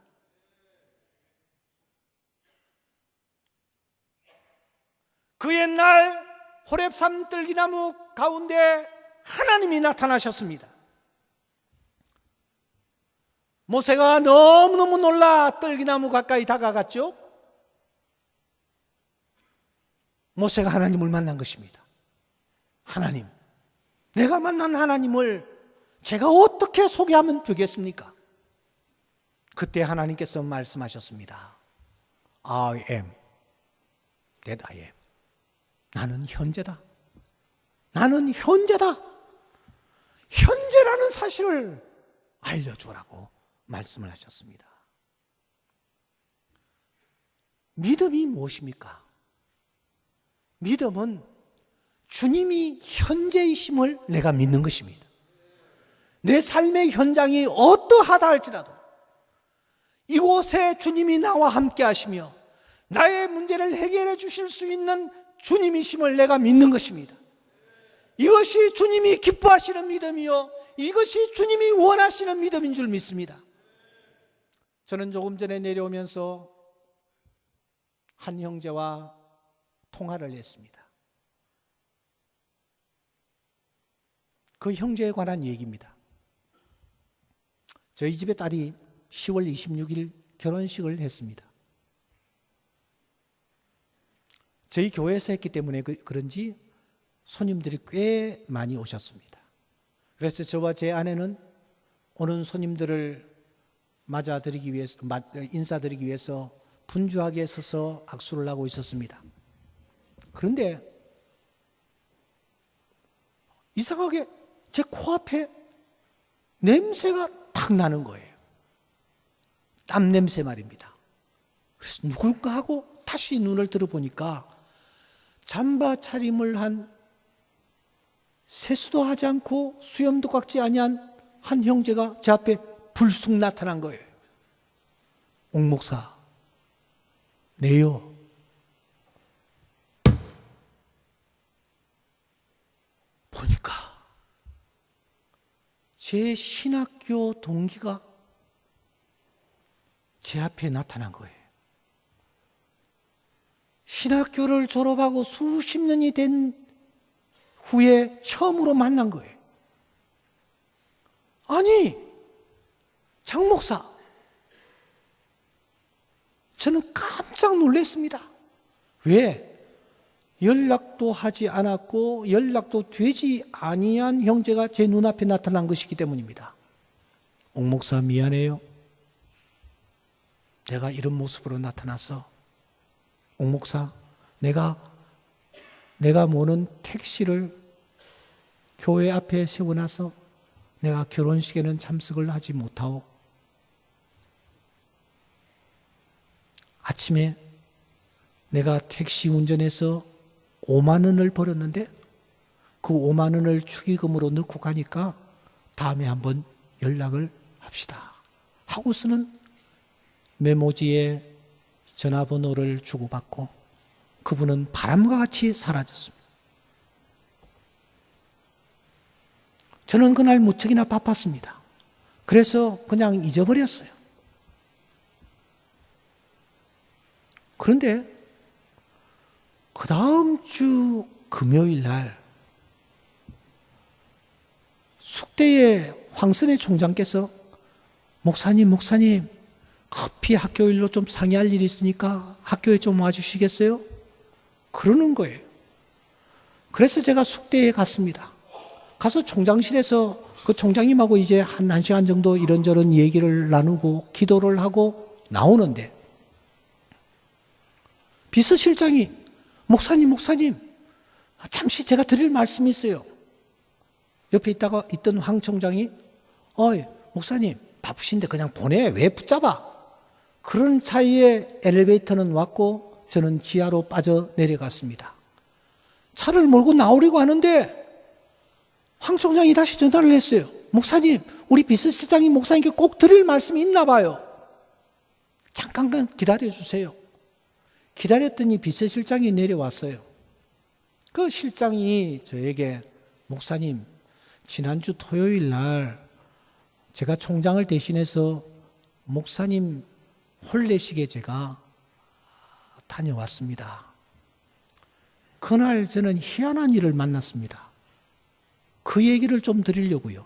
그 옛날 호렙산 뜰기나무 가운데 하나님이 나타나셨습니다. 모세가 너무너무 놀라 뜰기나무 가까이 다가갔죠. 모세가 하나님을 만난 것입니다. 하나님, 내가 만난 하나님을 제가 어떻게 소개하면 되겠습니까? 그때 하나님께서 말씀하셨습니다. I am that I am. 나는 현재다. 나는 현재다. 현재라는 사실을 알려주라고 말씀을 하셨습니다. 믿음이 무엇입니까? 믿음은 주님이 현재이심을 내가 믿는 것입니다. 내 삶의 현장이 어떠하다 할지라도 이곳에 주님이 나와 함께 하시며 나의 문제를 해결해 주실 수 있는 주님이심을 내가 믿는 것입니다. 이것이 주님이 기뻐하시는 믿음이요, 이것이 주님이 원하시는 믿음인 줄 믿습니다. 저는 조금 전에 내려오면서 한 형제와 통화를 했습니다. 그 형제에 관한 얘기입니다. 저희 집의 딸이 10월 26일 결혼식을 했습니다. 저희 교회에서 했기 때문에 그런지 손님들이 꽤 많이 오셨습니다. 그래서 저와 제 아내는 오는 손님들을 맞아드리기 위해서, 인사드리기 위해서 분주하게 서서 악수를 하고 있었습니다. 그런데 이상하게 제 코앞에 냄새가 탁 나는 거예요. 땀 냄새 말입니다. 그래서 누굴까 하고 다시 눈을 들어보니까 잠바 차림을 한 세수도 하지 않고 수염도 깎지 아니한 한 형제가 제 앞에 불쑥 나타난 거예요. 옥 목사, 네요. 보니까 제 신학교 동기가 제 앞에 나타난 거예요. 신학교를 졸업하고 수십 년이 된 후에 처음으로 만난 거예요. 아니, 장 목사, 저는 깜짝 놀랐습니다. 왜? 연락도 하지 않았고 연락도 되지 아니한 형제가 제 눈앞에 나타난 것이기 때문입니다. 옥 목사 미안해요. 내가 이런 모습으로 나타났어. 옥 목사, 내가 모는 택시를 교회 앞에 세워놔서 내가 결혼식에는 참석을 하지 못하오. 아침에 내가 택시 운전해서 5만 원을 벌었는데 그 5만 원을 축의금으로 넣고 가니까 다음에 한번 연락을 합시다 하고서는 메모지에 전화번호를 주고받고 그분은 바람과 같이 사라졌습니다. 저는 그날 무척이나 바빴습니다. 그래서 그냥 잊어버렸어요. 그런데 그 다음 주 금요일 날 숙대의 황선혜 총장께서 목사님 커피 학교 일로 좀 상의할 일이 있으니까 학교에 좀 와주시겠어요? 그러는 거예요. 그래서 제가 숙대에 갔습니다. 가서 총장실에서 그 총장님하고 이제 한 1시간 정도 이런저런 얘기를 나누고 기도를 하고 나오는데 비서실장이 목사님 잠시 제가 드릴 말씀이 있어요. 옆에 있던 황 총장이 목사님 바쁘신데 그냥 보내, 왜 붙잡아? 그런 사이에 엘리베이터는 왔고 저는 지하로 빠져 내려갔습니다. 차를 몰고 나오려고 하는데 황 총장이 다시 전화를 했어요. 목사님, 우리 비서실장이 목사님께 꼭 드릴 말씀이 있나 봐요. 잠깐만 기다려주세요. 기다렸더니 비서실장이 내려왔어요. 그 실장이 저에게 목사님, 지난주 토요일 날 제가 총장을 대신해서 목사님 혼례식에 제가 다녀왔습니다. 그날 저는 희한한 일을 만났습니다. 그 얘기를 좀 드리려고요.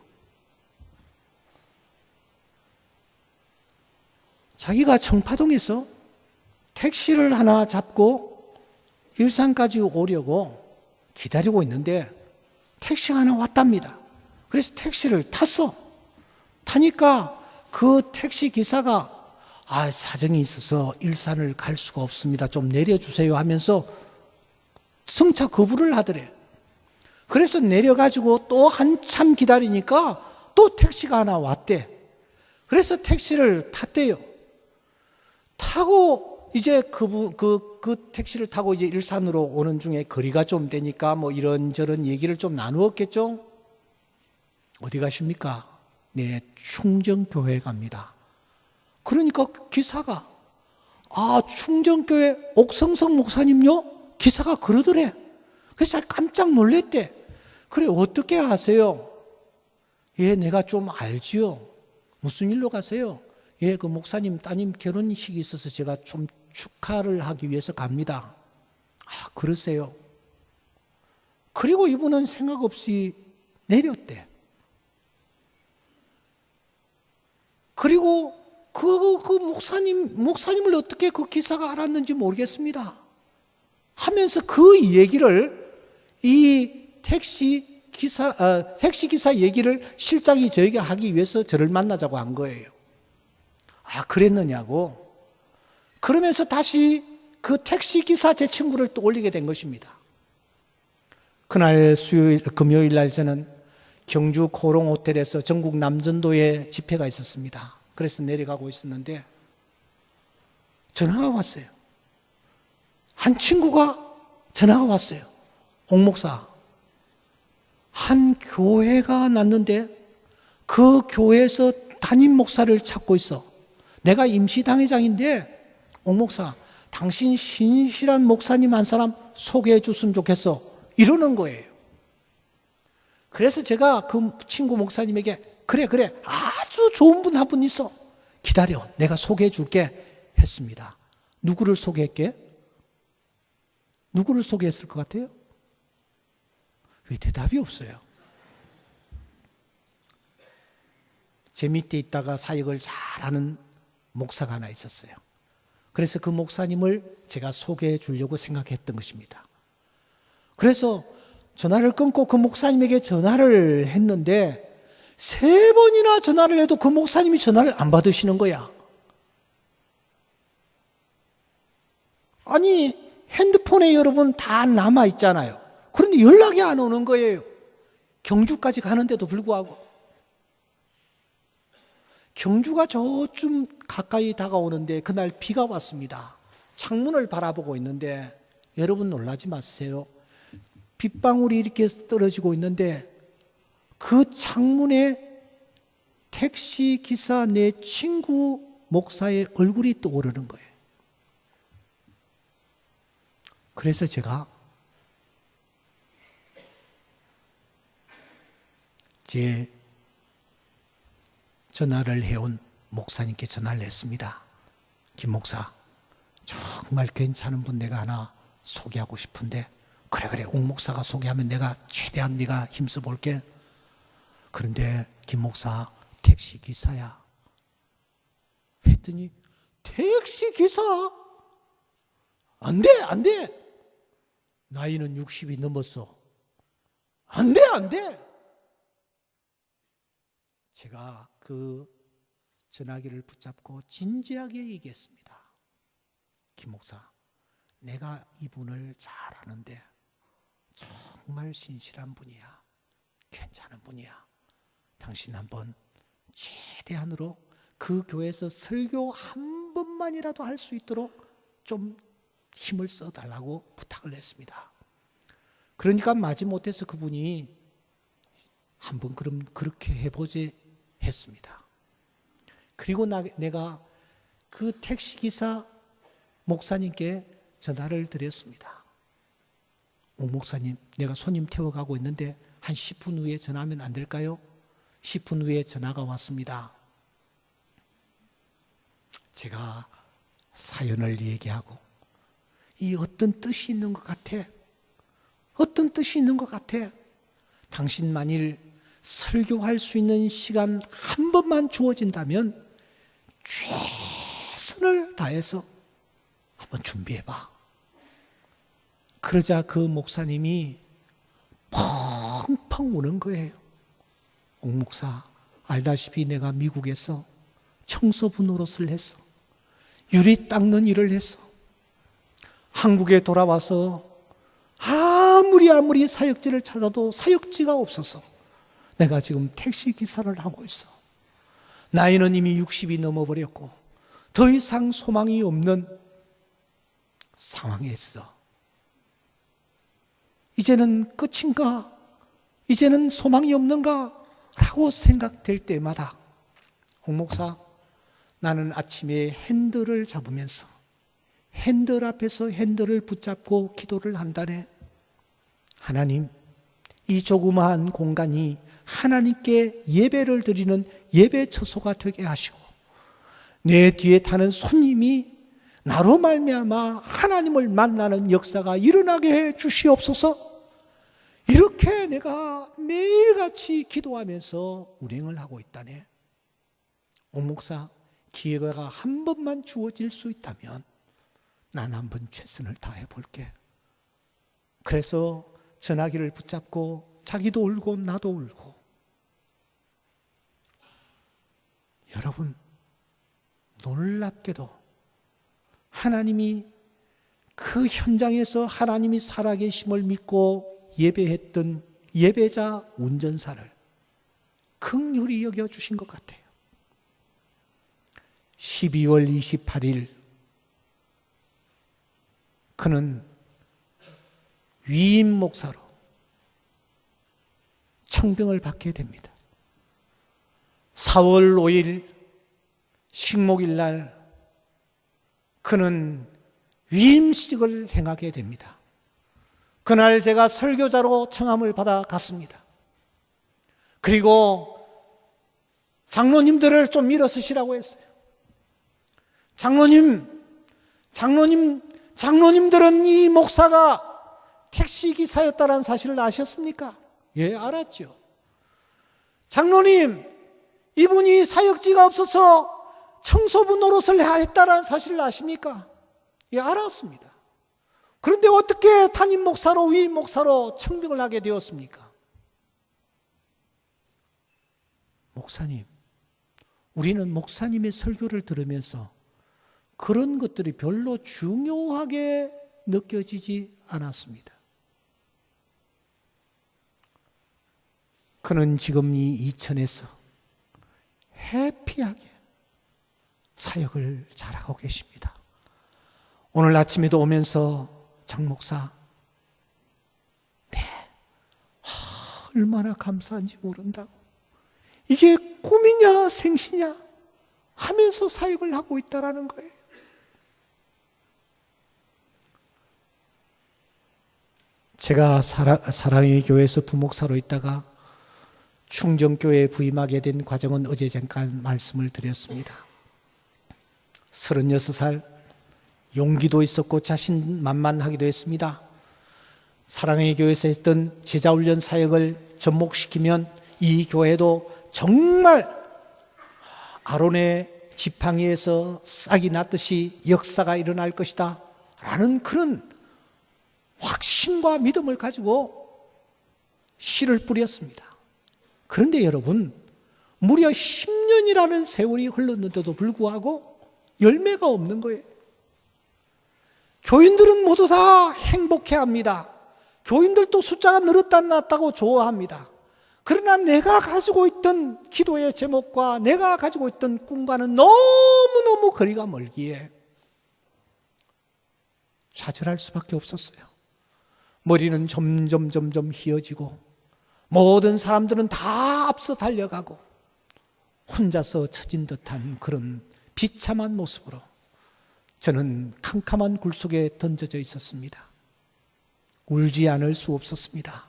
자기가 청파동에서 택시를 하나 잡고 일산까지 오려고 기다리고 있는데 택시가 하나 왔답니다. 그래서 택시를 탔어. 타니까 그 택시 기사가 사정이 있어서 일산을 갈 수가 없습니다. 좀 내려주세요 하면서 승차 거부를 하더래. 그래서 내려가지고 또 한참 기다리니까 또 택시가 하나 왔대. 그래서 택시를 탔대요. 타고 이제 그 택시를 타고 이제 일산으로 오는 중에 거리가 좀 되니까 뭐 이런저런 얘기를 좀 나누었겠죠? 어디 가십니까? 네, 충정교회 갑니다. 그러니까 기사가 충정교회 옥성성 목사님요? 기사가 그러더래. 그래서 깜짝 놀랬대. 그래, 어떻게 아세요? 예, 내가 좀 알지요. 무슨 일로 가세요? 예, 그 목사님 따님 결혼식이 있어서 제가 좀 축하를 하기 위해서 갑니다. 그러세요. 그리고 이분은 생각 없이 내렸대. 그리고 그 목사님을 어떻게 그 기사가 알았는지 모르겠습니다. 하면서 그 얘기를 이 택시 기사 얘기를 실장이 저에게 하기 위해서 저를 만나자고 한 거예요. 그랬느냐고. 그러면서 다시 그 택시 기사 제 친구를 또 올리게 된 것입니다. 그날 금요일 날 저는 경주 코롱 호텔에서 전국 남전도에 집회가 있었습니다. 그래서 내려가고 있었는데 전화가 왔어요. 한 친구가 전화가 왔어요. 옥 목사, 한 교회가 났는데 그 교회에서 담임 목사를 찾고 있어. 내가 임시당회장인데 옥 목사, 당신 신실한 목사님 한 사람 소개해 줬으면 좋겠어. 이러는 거예요. 그래서 제가 그 친구 목사님에게 그래 아주 좋은 분 한 분 있어. 기다려, 내가 소개해 줄게 했습니다. 누구를 소개할게? 누구를 소개했을 것 같아요? 왜 대답이 없어요? 제 밑에 있다가 사역을 잘하는 목사가 하나 있었어요. 그래서 그 목사님을 제가 소개해 주려고 생각했던 것입니다. 그래서 전화를 끊고 그 목사님에게 전화를 했는데 3번이나 전화를 해도 그 목사님이 전화를 안 받으시는 거야. 아니, 핸드폰에 여러분 다 남아 있잖아요. 그런데 연락이 안 오는 거예요. 경주까지 가는데도 불구하고. 경주가 저쯤 가까이 다가오는데 그날 비가 왔습니다. 창문을 바라보고 있는데 여러분 놀라지 마세요. 빗방울이 이렇게 떨어지고 있는데 그 창문에 택시 기사 내 친구 목사의 얼굴이 떠오르는 거예요. 그래서 제가 제 전화를 해온 목사님께 전화를 했습니다. 김 목사, 정말 괜찮은 분 내가 하나 소개하고 싶은데 그래 옥 목사가 소개하면 내가 최대한 네가 힘써 볼게. 그런데 김 목사 택시 기사야. 했더니 택시 기사? 안 돼. 나이는 60이 넘었어. 안 돼. 제가 그 전화기를 붙잡고 진지하게 얘기했습니다. 김 목사, 내가 이분을 잘 아는데 정말 신실한 분이야. 괜찮은 분이야. 당신 한번 최대한으로 그 교회에서 설교 한 번만이라도 할 수 있도록 좀 힘을 써달라고 부탁을 했습니다. 그러니까 마지못해서 그분이 한번 그럼 그렇게 해보지 했습니다. 그리고 내가 그 택시기사 목사님께 전화를 드렸습니다. 오 목사님, 내가 손님 태워가고 있는데 한 10분 후에 전화하면 안 될까요? 10분 후에 전화가 왔습니다. 제가 사연을 얘기하고 이 어떤 뜻이 있는 것 같아. 당신 만일 설교할 수 있는 시간 한 번만 주어진다면 최선을 다해서 한번 준비해봐. 그러자 그 목사님이 펑펑 우는 거예요. 옥 목사, 알다시피 내가 미국에서 청소부 노릇을 했어. 유리 닦는 일을 했어. 한국에 돌아와서 아무리 사역지를 찾아도 사역지가 없어서 내가 지금 택시 기사를 하고 있어. 나이는 이미 60이 넘어버렸고 더 이상 소망이 없는 상황에 있어. 이제는 끝인가? 이제는 소망이 없는가? 라고 생각될 때마다 옥 목사, 나는 아침에 핸들을 잡으면서 핸들 앞에서 핸들을 붙잡고 기도를 한다네. 하나님, 이 조그마한 공간이 하나님께 예배를 드리는 예배 처소가 되게 하시고 내 뒤에 타는 손님이 나로 말미암아 하나님을 만나는 역사가 일어나게 해 주시옵소서. 이렇게 내가 매일같이 기도하면서 운행을 하고 있다네. 옥 목사, 기회가 한 번만 주어질 수 있다면 난 한번 최선을 다해 볼게. 그래서 전화기를 붙잡고 자기도 울고 나도 울고. 여러분, 놀랍게도 하나님이 그 현장에서 하나님이 살아계심을 믿고 예배했던 예배자 운전사를 긍휼히 여겨주신 것 같아요. 12월 28일 그는 위임 목사로 청병을 받게 됩니다. 4월 5일 식목일 날 그는 위임식을 행하게 됩니다. 그날 제가 설교자로 청함을 받아 갔습니다. 그리고 장로님들을 좀 일어서시라고 했어요. 장로님 장로님들은 이 목사가 택시기사였다는 사실을 아셨습니까? 예, 알았죠. 장로님, 이분이 사역지가 없어서 청소부 노릇을 했다는 사실을 아십니까? 예, 알았습니다. 그런데 어떻게 담임 목사로, 위임 목사로 청빙을 하게 되었습니까? 목사님, 우리는 목사님의 설교를 들으면서 그런 것들이 별로 중요하게 느껴지지 않았습니다. 그는 지금 이 이천에서 해피하게 사역을 잘하고 계십니다. 오늘 아침에도 오면서 장 목사, 얼마나 감사한지 모른다고, 이게 꿈이냐 생시냐 하면서 사역을 하고 있다라는 거예요. 제가 사랑의 교회에서 부목사로 있다가 충정교회에 부임하게 된 과정은 어제 잠깐 말씀을 드렸습니다. 36살, 용기도 있었고 자신만만하기도 했습니다. 사랑의 교회에서 했던 제자훈련 사역을 접목시키면 이 교회도 정말 아론의 지팡이에서 싹이 났듯이 역사가 일어날 것이다 라는 그런 확신과 믿음을 가지고 씨를 뿌렸습니다. 그런데 여러분, 무려 10년이라는 세월이 흘렀는데도 불구하고 열매가 없는 거예요. 교인들은 모두 다 행복해합니다. 교인들도 숫자가 늘었다 놨다고 좋아합니다. 그러나 내가 가지고 있던 기도의 제목과 내가 가지고 있던 꿈과는 너무너무 거리가 멀기에 좌절할 수밖에 없었어요. 머리는 점점 휘어지고 모든 사람들은 다 앞서 달려가고 혼자서 처진 듯한 그런 비참한 모습으로 저는 캄캄한 굴 속에 던져져 있었습니다. 울지 않을 수 없었습니다.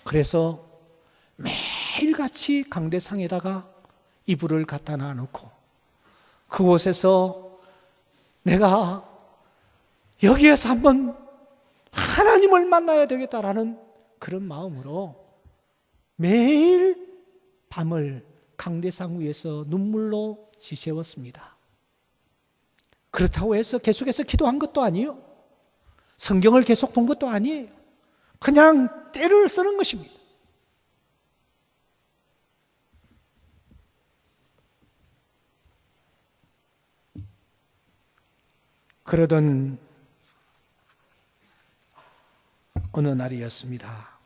그래서 매일같이 강대상에다가 이불을 갖다 놔놓고 그곳에서 내가 여기에서 한번 하나님을 만나야 되겠다라는 그런 마음으로 매일 밤을 강대상 위에서 눈물로 지새웠습니다. 그렇다고 해서 계속해서 기도한 것도 아니에요. 성경을 계속 본 것도 아니에요. 그냥 때를 쓰는 것입니다. 그러던 어느 날이었습니다.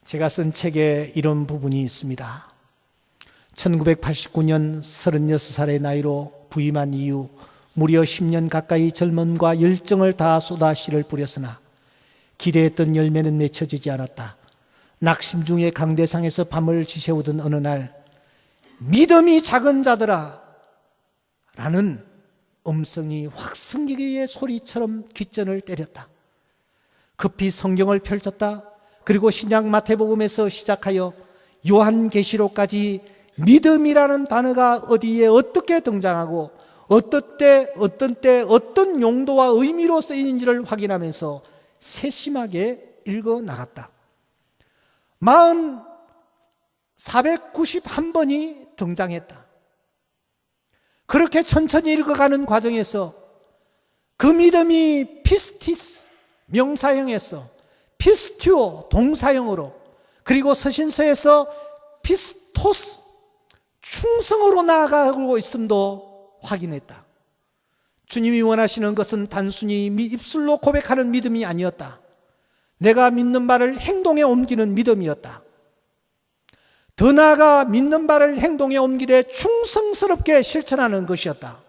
제가 쓴 책에 이런 부분이 있습니다. 1989년 36살의 나이로 부임한 이후 무려 10년 가까이 젊음과 열정을 다 쏟아 씨를 뿌렸으나 기대했던 열매는 맺혀지지 않았다. 낙심 중에 강대상에서 밤을 지새우던 어느 날 믿음이 작은 자들아 라는 음성이 확성기의 소리처럼 귓전을 때렸다. 급히 성경을 펼쳤다. 그리고 신약 마태복음에서 시작하여 요한계시록까지 믿음이라는 단어가 어디에 어떻게 등장하고 어떤 때 어떤 용도와 의미로 쓰이는지를 확인하면서 세심하게 읽어 나갔다. 491번이 등장했다. 그렇게 천천히 읽어가는 과정에서 그 믿음이 피스티스 명사형에서 피스튜오 동사형으로 그리고 서신서에서 피스토스 충성으로 나아가고 있음도 확인했다. 주님이 원하시는 것은 단순히 입술로 고백하는 믿음이 아니었다. 내가 믿는 바를 행동에 옮기는 믿음이었다. 더 나아가 믿는 바를 행동에 옮기되 충성스럽게 실천하는 것이었다.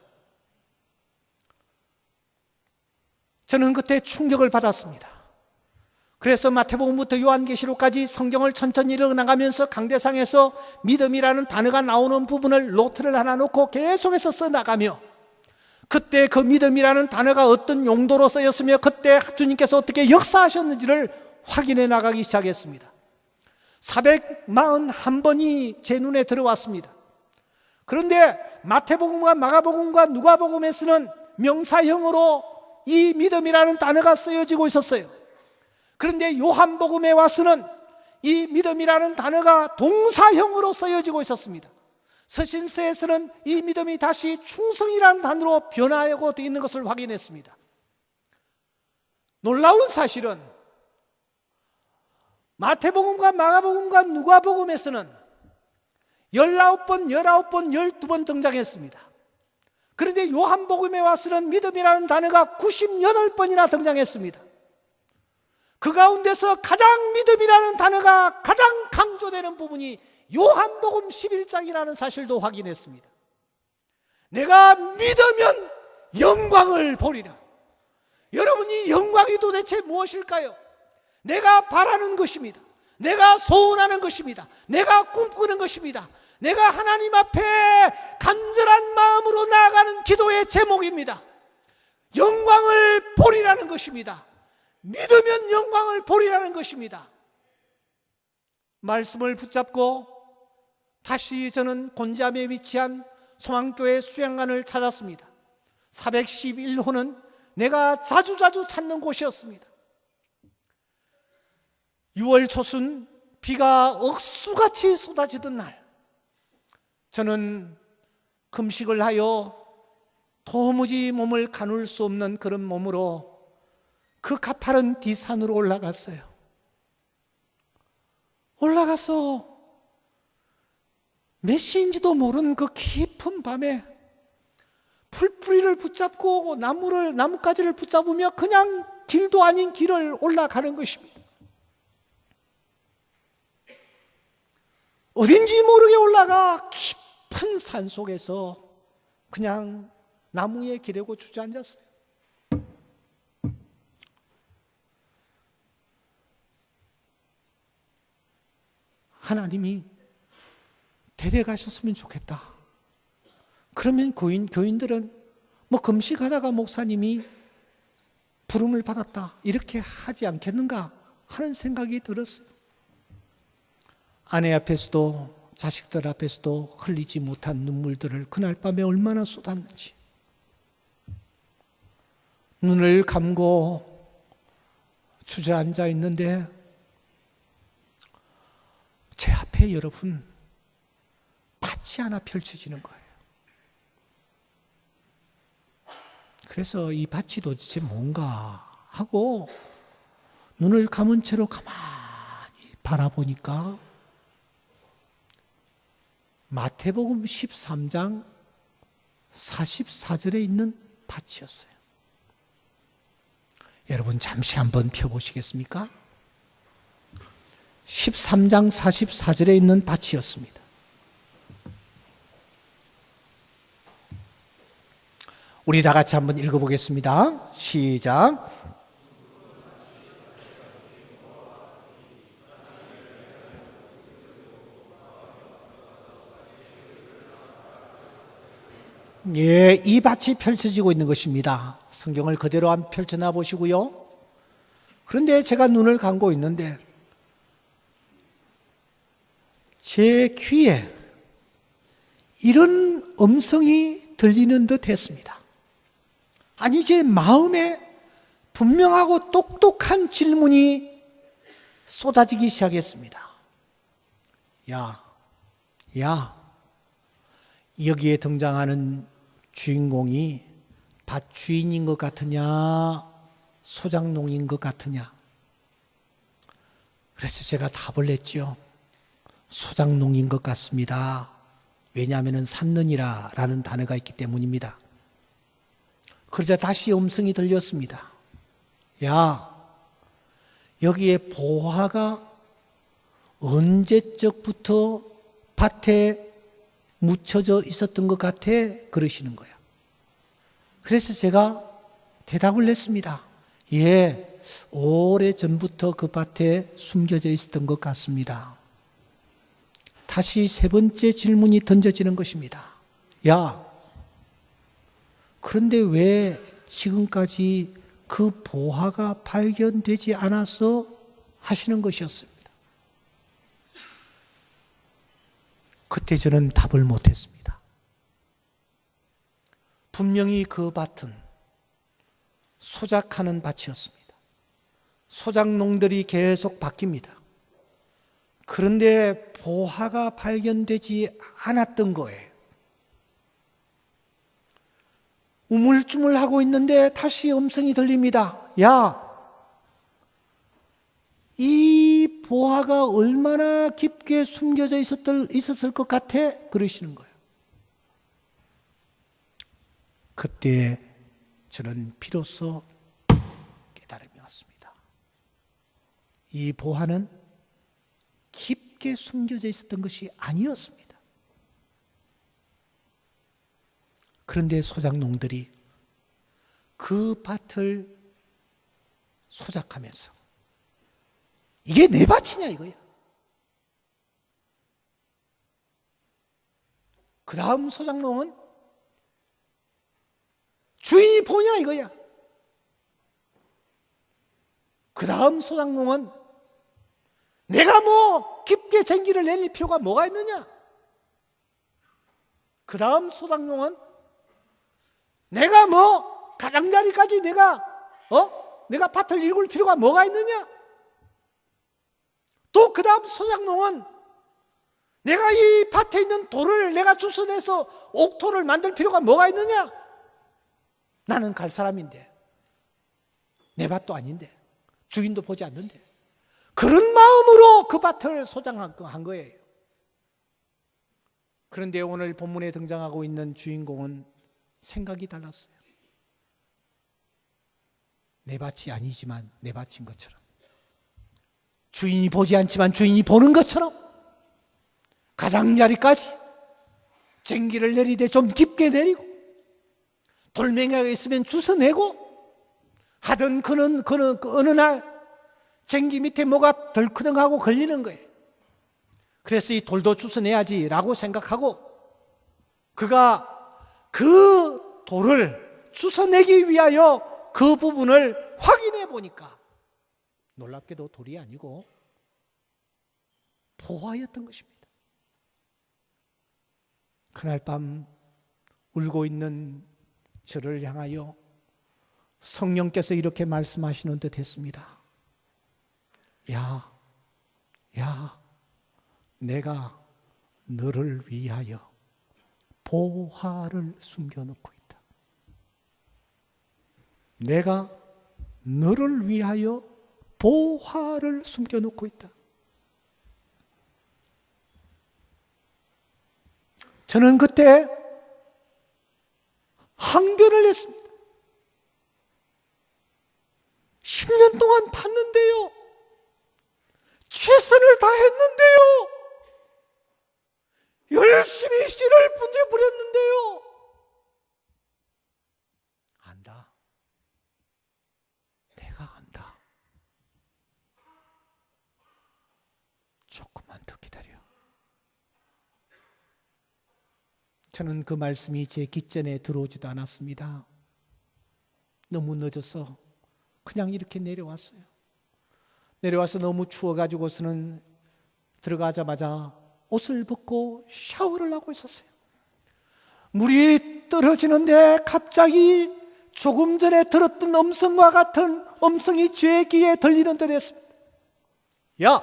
저는 그때 충격을 받았습니다. 그래서 마태복음부터 요한계시록까지 성경을 천천히 읽어나가면서 강대상에서 믿음이라는 단어가 나오는 부분을 노트를 하나 놓고 계속해서 써나가며 그때 그 믿음이라는 단어가 어떤 용도로 쓰였으며 그때 주님께서 어떻게 역사하셨는지를 확인해 나가기 시작했습니다. 441번이 제 눈에 들어왔습니다. 그런데 마태복음과 마가복음과 누가복음에서는 명사형으로 이 믿음이라는 단어가 쓰여지고 있었어요. 그런데 요한복음에 와서는 이 믿음이라는 단어가 동사형으로 쓰여지고 있었습니다. 서신서에서는 이 믿음이 다시 충성이라는 단어로 변화하고 있는 것을 확인했습니다. 놀라운 사실은 마태복음과 마가복음과 누가복음에서는 19번, 12번 등장했습니다. 그런데 요한복음에 와서는 믿음이라는 단어가 98번이나 등장했습니다. 그 가운데서 가장 믿음이라는 단어가 가장 강조되는 부분이 요한복음 11장이라는 사실도 확인했습니다. 내가 믿으면 영광을 보리라. 여러분, 이 영광이 도대체 무엇일까요? 내가 바라는 것입니다. 내가 소원하는 것입니다. 내가 꿈꾸는 것입니다. 내가 하나님 앞에 간절한 마음으로 나아가는 기도의 제목입니다. 영광을 보리라는 것입니다. 믿으면 영광을 보리라는 것입니다. 말씀을 붙잡고 다시 저는 곤지암에 위치한 소망교회 수양관을 찾았습니다. 411호는 내가 자주 찾는 곳이었습니다. 6월 초순 비가 억수같이 쏟아지던 날, 저는 금식을 하여 도무지 몸을 가눌 수 없는 그런 몸으로 그 가파른 뒷산으로 올라갔어요. 올라가서 몇 시인지도 모르는 그 깊은 밤에 풀뿌리를 붙잡고 나뭇가지를 붙잡으며 그냥 길도 아닌 길을 올라가는 것입니다. 어딘지 모르게 올라가 깊은 산 속에서 그냥 나무에 기대고 주저앉았어요. 하나님이 데려가셨으면 좋겠다. 그러면 교인들은 금식하다가 목사님이 부름을 받았다 이렇게 하지 않겠는가 하는 생각이 들었어요. 아내 앞에서도 자식들 앞에서도 흘리지 못한 눈물들을 그날 밤에 얼마나 쏟았는지. 눈을 감고 주저앉아 있는데 제 앞에 여러분 밭이 하나 펼쳐지는 거예요. 그래서 이 밭이 도대체 뭔가 하고 눈을 감은 채로 가만히 바라보니까 마태복음 13장 44절에 있는 밭이었어요. 여러분 잠시 한번 펴보시겠습니까? 13장 44절에 있는 밭이었습니다. 우리 다 같이 한번 읽어보겠습니다. 시작. 예, 이 밭이 펼쳐지고 있는 것입니다. 성경을 그대로 한번 펼쳐놔 보시고요. 그런데 제가 눈을 감고 있는데 제 귀에 이런 음성이 들리는 듯 했습니다. 아니, 제 마음에 분명하고 똑똑한 질문이 쏟아지기 시작했습니다. 야, 여기에 등장하는 주인공이 밭 주인인 것 같으냐, 소작농인 것 같으냐. 그래서 제가 답을 냈죠. 소작농인 것 같습니다. 왜냐하면 샀느니라라는 단어가 있기 때문입니다. 그러자 다시 음성이 들렸습니다. 야, 여기에 보화가 언제적부터 밭에 묻혀져 있었던 것 같아? 그러시는 거예요. 그래서 제가 대답을 냈습니다. 예, 오래전부터 그 밭에 숨겨져 있었던 것 같습니다. 다시 세 번째 질문이 던져지는 것입니다. 야, 그런데 왜 지금까지 그 보화가 발견되지 않아서 하시는 것이었습니다. 그때 저는 답을 못했습니다. 분명히 그 밭은 소작하는 밭이었습니다. 소작농들이 계속 바뀝니다. 그런데 보화가 발견되지 않았던 거예요. 우물쭈물하고 있는데 다시 음성이 들립니다. 야, 이 보화가 얼마나 깊게 숨겨져 있었을 것 같아? 그러시는 거예요. 그때 저는 비로소 깨달음이 왔습니다. 이 보화는 깊게 숨겨져 있었던 것이 아니었습니다. 그런데 소작농들이 그 밭을 소작하면서 이게 내 밭이냐 이거야. 그 다음 소작농은 주인이 보냐 이거야. 그 다음 소작농은 내가 뭐 깊게 쟁기를 내릴 필요가 뭐가 있느냐. 그 다음 소작농은 내가 뭐 가장자리까지 내가 밭을 일굴 필요가 뭐가 있느냐. 또 그 다음 소작농은 내가 이 밭에 있는 돌을 내가 주워내서 옥토를 만들 필요가 뭐가 있느냐. 나는 갈 사람인데 내 밭도 아닌데 주인도 보지 않는데 그런 마음으로 그 밭을 소장한 거예요. 그런데 오늘 본문에 등장하고 있는 주인공은 생각이 달랐어요. 내 밭이 아니지만 내 밭인 것처럼, 주인이 보지 않지만 주인이 보는 것처럼 가장자리까지 쟁기를 내리되 좀 깊게 내리고 돌멩이가 있으면 주워내고 하던 그는 어느 날 쟁기 밑에 뭐가 덜크덩하고 걸리는 거예요. 그래서 이 돌도 주워내야지라고 생각하고 그가 그 돌을 주워내기 위하여 그 부분을 확인해 보니까 놀랍게도 돌이 아니고 보화였던 것입니다. 그날 밤 울고 있는 저를 향하여 성령께서 이렇게 말씀하시는 듯 했습니다. 야, 내가 너를 위하여 보화를 숨겨놓고 있다. 내가 너를 위하여 보화를 숨겨놓고 있다. 저는 그때 항변을 했습니다. 10년 동안 봤는데요. 최선을 다했는데요. 열심히 씨를 부렸는데요. 안다. 내가 안다. 조금만 더 기다려. 저는 그 말씀이 제 귓전에 들어오지도 않았습니다. 너무 늦어서 그냥 이렇게 내려왔어요. 내려와서 너무 추워가지고서는 들어가자마자 옷을 벗고 샤워를 하고 있었어요. 물이 떨어지는데 갑자기 조금 전에 들었던 음성과 같은 음성이 제 귀에 들리는 듯 했습니다. 야,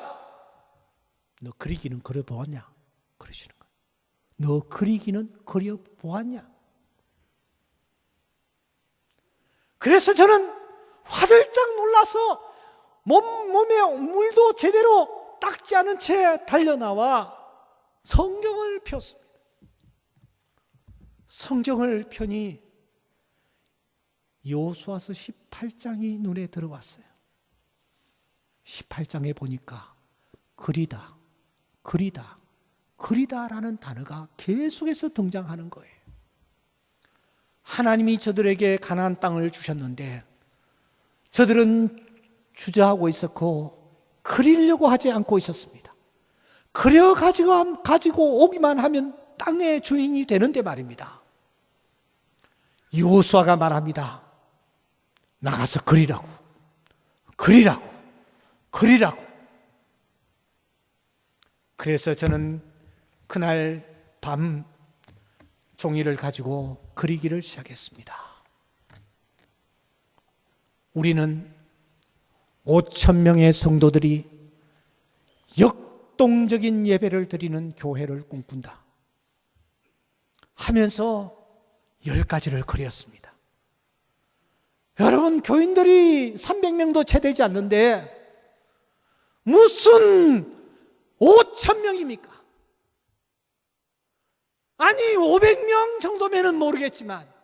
너 그리기는 그려보았냐? 그러시는 거예요. 너 그리기는 그려보았냐? 그래서 저는 화들짝 놀라서 몸에 물도 제대로 닦지 않은 채 달려나와 성경을 폈습니다. 성경을 펴니 여호수아서 18장이 눈에 들어왔어요. 18장에 보니까 그리다라는 단어가 계속해서 등장하는 거예요. 하나님이 저들에게 가나안 땅을 주셨는데 저들은 주저하고 있었고 그리려고 하지 않고 있었습니다. 그려 가지고 오기만 하면 땅의 주인이 되는데 말입니다. 여호수아가 말합니다. 나가서 그리라고. 그래서 저는 그날 밤 종이를 가지고 그리기를 시작했습니다. 우리는 5천 명의 성도들이 역동적인 예배를 드리는 교회를 꿈꾼다 하면서 10가지를 그렸습니다. 여러분, 교인들이 300명도 채 되지 않는데 무슨 5천 명입니까? 아니 500명 정도면은 모르겠지만,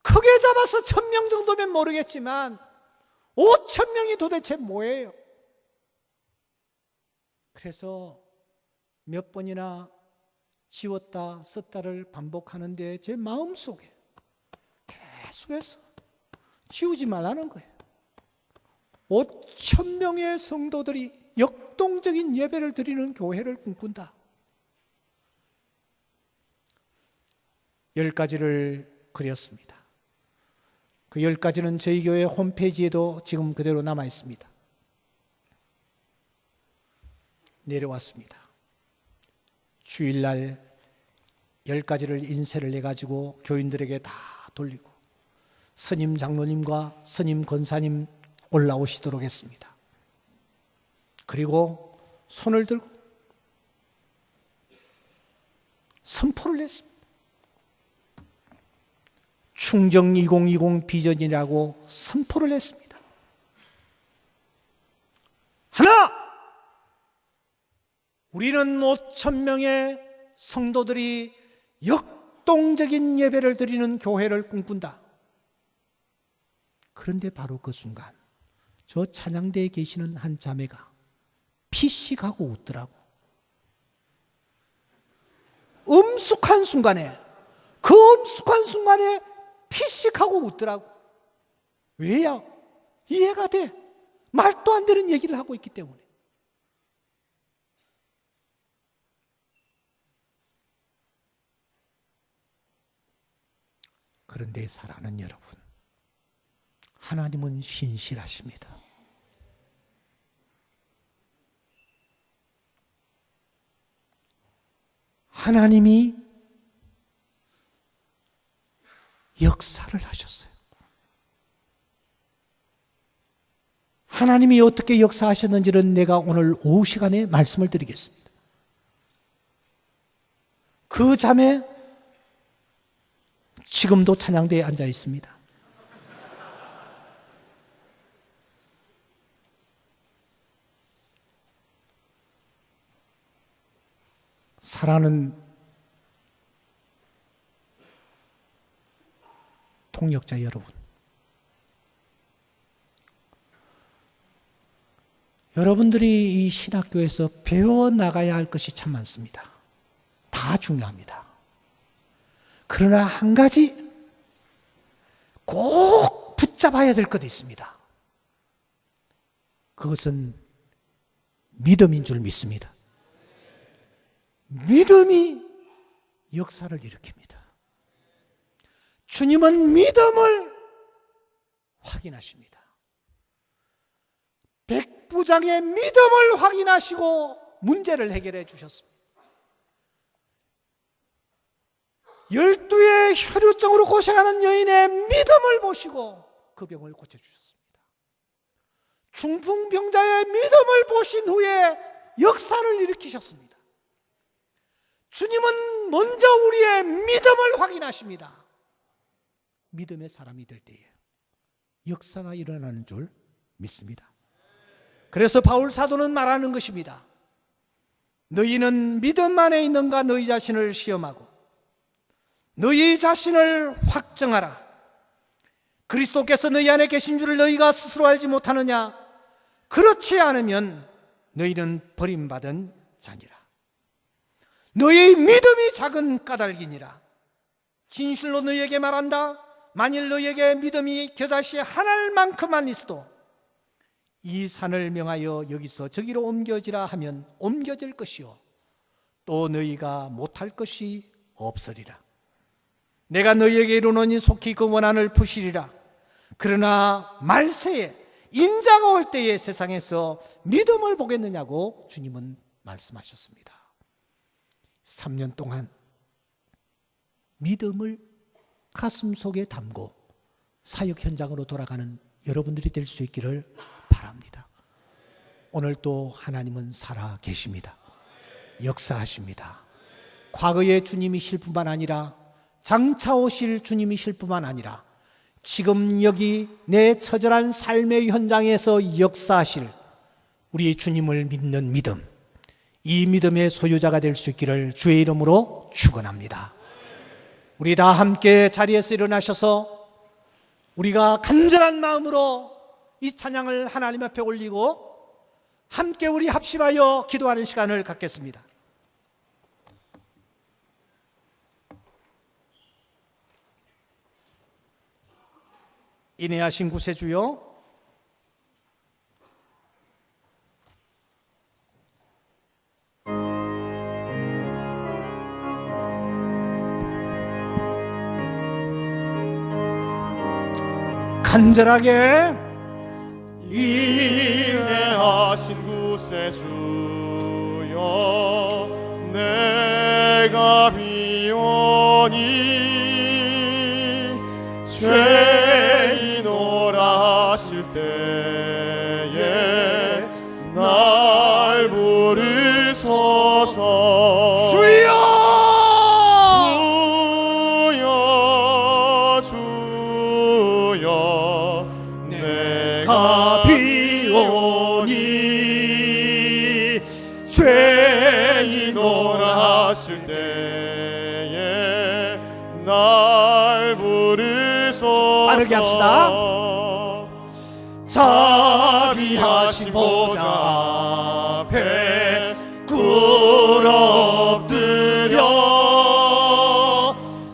크게 잡아서 1000명 정도면 모르겠지만 5천 명이 도대체 뭐예요? 그래서 몇 번이나 지웠다 썼다를 반복하는데 제 마음속에 계속해서 지우지 말라는 거예요. 5천 명의 성도들이 역동적인 예배를 드리는 교회를 꿈꾼다. 10가지를 그렸습니다. 그 10가지는 저희 교회 홈페이지에도 지금 그대로 남아 있습니다. 내려왔습니다. 주일날 10가지를 인쇄를 해가지고 교인들에게 다 돌리고 스님 장로님과 스님 권사님 올라오시도록 했습니다. 그리고 손을 들고 선포를 했습니다. 충정 2020 비전이라고 선포를 했습니다. 하나! 우리는 5천 명의 성도들이 역동적인 예배를 드리는 교회를 꿈꾼다. 그런데 바로 그 순간 저 찬양대에 계시는 한 자매가 피식하고 웃더라고. 엄숙한 순간에, 그 엄숙한 순간에 피식하고 웃더라고. 왜야? 이해가 돼. 말도 안 되는 얘기를 하고 있기 때문에. 그런데 사랑하는 여러분, 하나님은 신실하십니다. 하나님이 역사를 하셨어요. 하나님이 어떻게 역사하셨는지는 내가 오늘 오후 시간에 말씀을 드리겠습니다. 그 자매 지금도 찬양대에 앉아 있습니다. 사랑하는 통역자 여러분, 여러분들이 이 신학교에서 배워나가야 할 것이 참 많습니다. 다 중요합니다. 그러나 한 가지 꼭 붙잡아야 될 것이 있습니다. 그것은 믿음인 줄 믿습니다. 믿음이 역사를 일으킵니다. 주님은 믿음을 확인하십니다. 백부장의 믿음을 확인하시고 문제를 해결해 주셨습니다. 12의 혈루증으로 고생하는 여인의 믿음을 보시고 그 병을 고쳐주셨습니다. 중풍병자의 믿음을 보신 후에 역사를 일으키셨습니다. 주님은 먼저 우리의 믿음을 확인하십니다. 믿음의 사람이 될 때에 역사가 일어나는 줄 믿습니다. 그래서 바울 사도는 말하는 것입니다. 너희는 믿음 안에 있는가 너희 자신을 시험하고 너희 자신을 확정하라. 그리스도께서 너희 안에 계신 줄을 너희가 스스로 알지 못하느냐? 그렇지 않으면 너희는 버림받은 자니라. 너희 믿음이 작은 까닭이니라. 진실로 너희에게 말한다. 만일 너희에게 믿음이 겨자씨 한 알만큼만 있어도 이 산을 명하여 여기서 저기로 옮겨지라 하면 옮겨질 것이요 또 너희가 못할 것이 없으리라. 내가 너희에게 이르노니 속히 그 원한을 푸시리라. 그러나 말세에 인자가 올 때에 세상에서 믿음을 보겠느냐고 주님은 말씀하셨습니다. 3년 동안 믿음을 가슴속에 담고 사역 현장으로 돌아가는 여러분들이 될 수 있기를 바랍니다. 오늘 또 하나님은 살아 계십니다. 역사하십니다. 과거의 주님이실 뿐만 아니라 장차 오실 주님이실 뿐만 아니라 지금 여기 내 처절한 삶의 현장에서 역사하실 우리 주님을 믿는 믿음, 이 믿음의 소유자가 될 수 있기를 주의 이름으로 축원합니다. 우리 다 함께 자리에서 일어나셔서 우리가 간절한 마음으로 이 찬양을 하나님 앞에 올리고 함께 우리 합심하여 기도하는 시간을 갖겠습니다. 인애하신 구세주여, 간절하게 인애하신 구세주여, 내가 비오니 죄인오라 하실 때에 날 부르소서. 주여! 주여 내가 비오니 죄인오라 하실 때에 날 부르소서. 빠르게 합시다. 자비하신 보좌 앞에 꿇어엎드려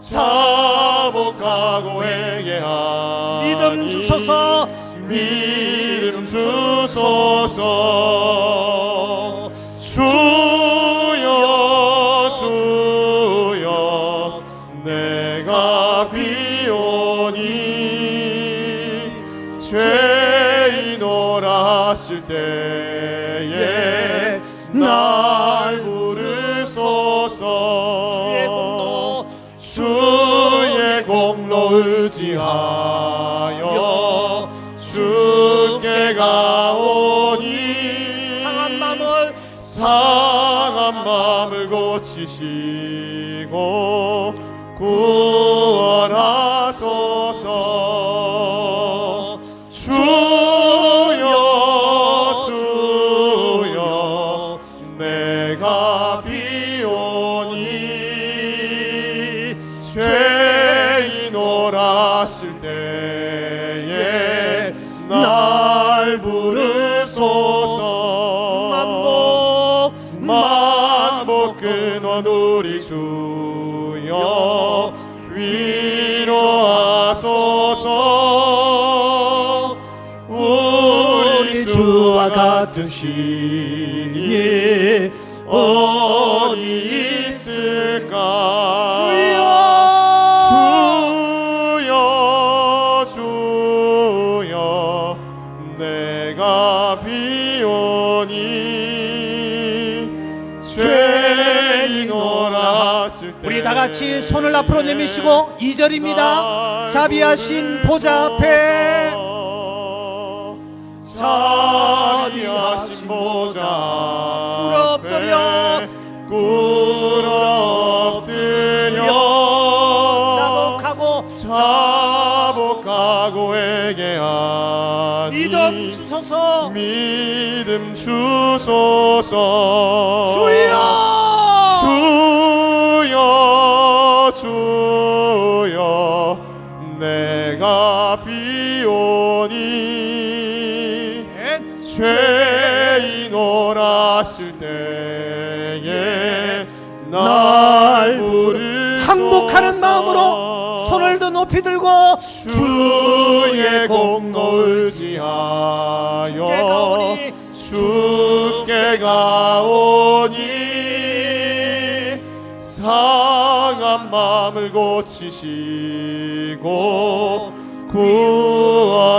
자복하고 회개하니 믿음 주소서. 믿음 주소서. 주여 주여 내가 비오니 죄인오라 하실 때에 날 부르소서. 주의 공로 의지하여 주께 가오니 상한 마음을 고치시고 구원하소서. 주여 주여 내가 비오니 죄인오라 하실 때에 날 부르소서. 만복 근원 우리 주여 위로하소서. 우리 주와 같은 신이 어디 있을까. 주여 주여 내가 비오니 죄인오라 하실 때 우리 다 같이 손을 앞으로 내미시고 2절입니다. 자비하신 보좌 앞에 자비하신 보좌 꿇어엎드려 자복하고 회개하니 믿음 주소서. 믿음 주소서. 주여 주여 내가 비오니 죄인오라 하실 때에 날 부르소서. 항복하는 마음으로 손을 더 높이 들고 주의 공로 의지하여 주께 가오니 상한 마음을 고치시고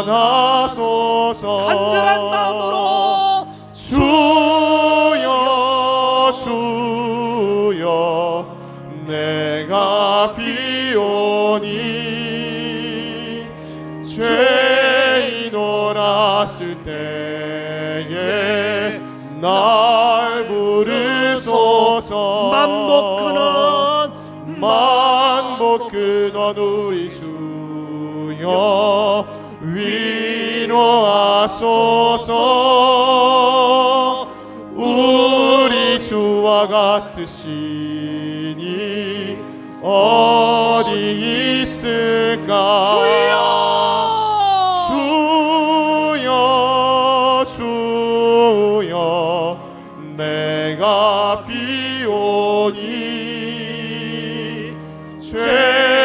구원하소서. 간절한 마음으로 주여 주여 내가 비오니 죄인오 때에 날 부르소서. 만복 근원 우리 주여 위로하소서. 우리 주와 같으시니 어디 있을까. 주여 내가 비오니 죄인오라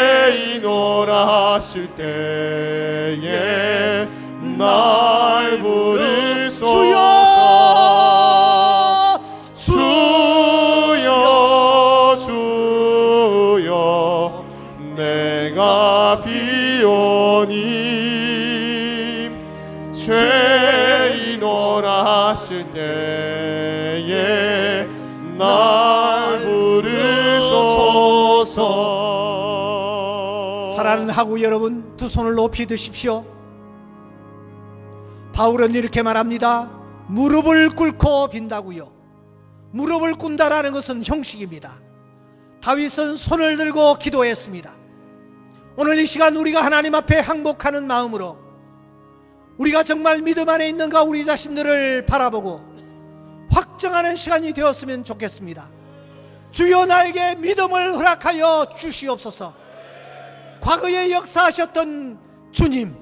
하실 때에 날 부르소서. 주여 내가 비오니 죄인오라 하실 때에 날 부르소서. 사랑하는 하구 여러분, 두 손을 높이 드십시오. 바울은 이렇게 말합니다. 무릎을 꿇고 빈다고요. 무릎을 꿇다라는 것은 형식입니다. 다윗은 손을 들고 기도했습니다. 오늘 이 시간 우리가 하나님 앞에 항복하는 마음으로 우리가 정말 믿음 안에 있는가 우리 자신들을 바라보고 확정하는 시간이 되었으면 좋겠습니다. 주여 나에게 믿음을 허락하여 주시옵소서. 과거에 역사하셨던 주님,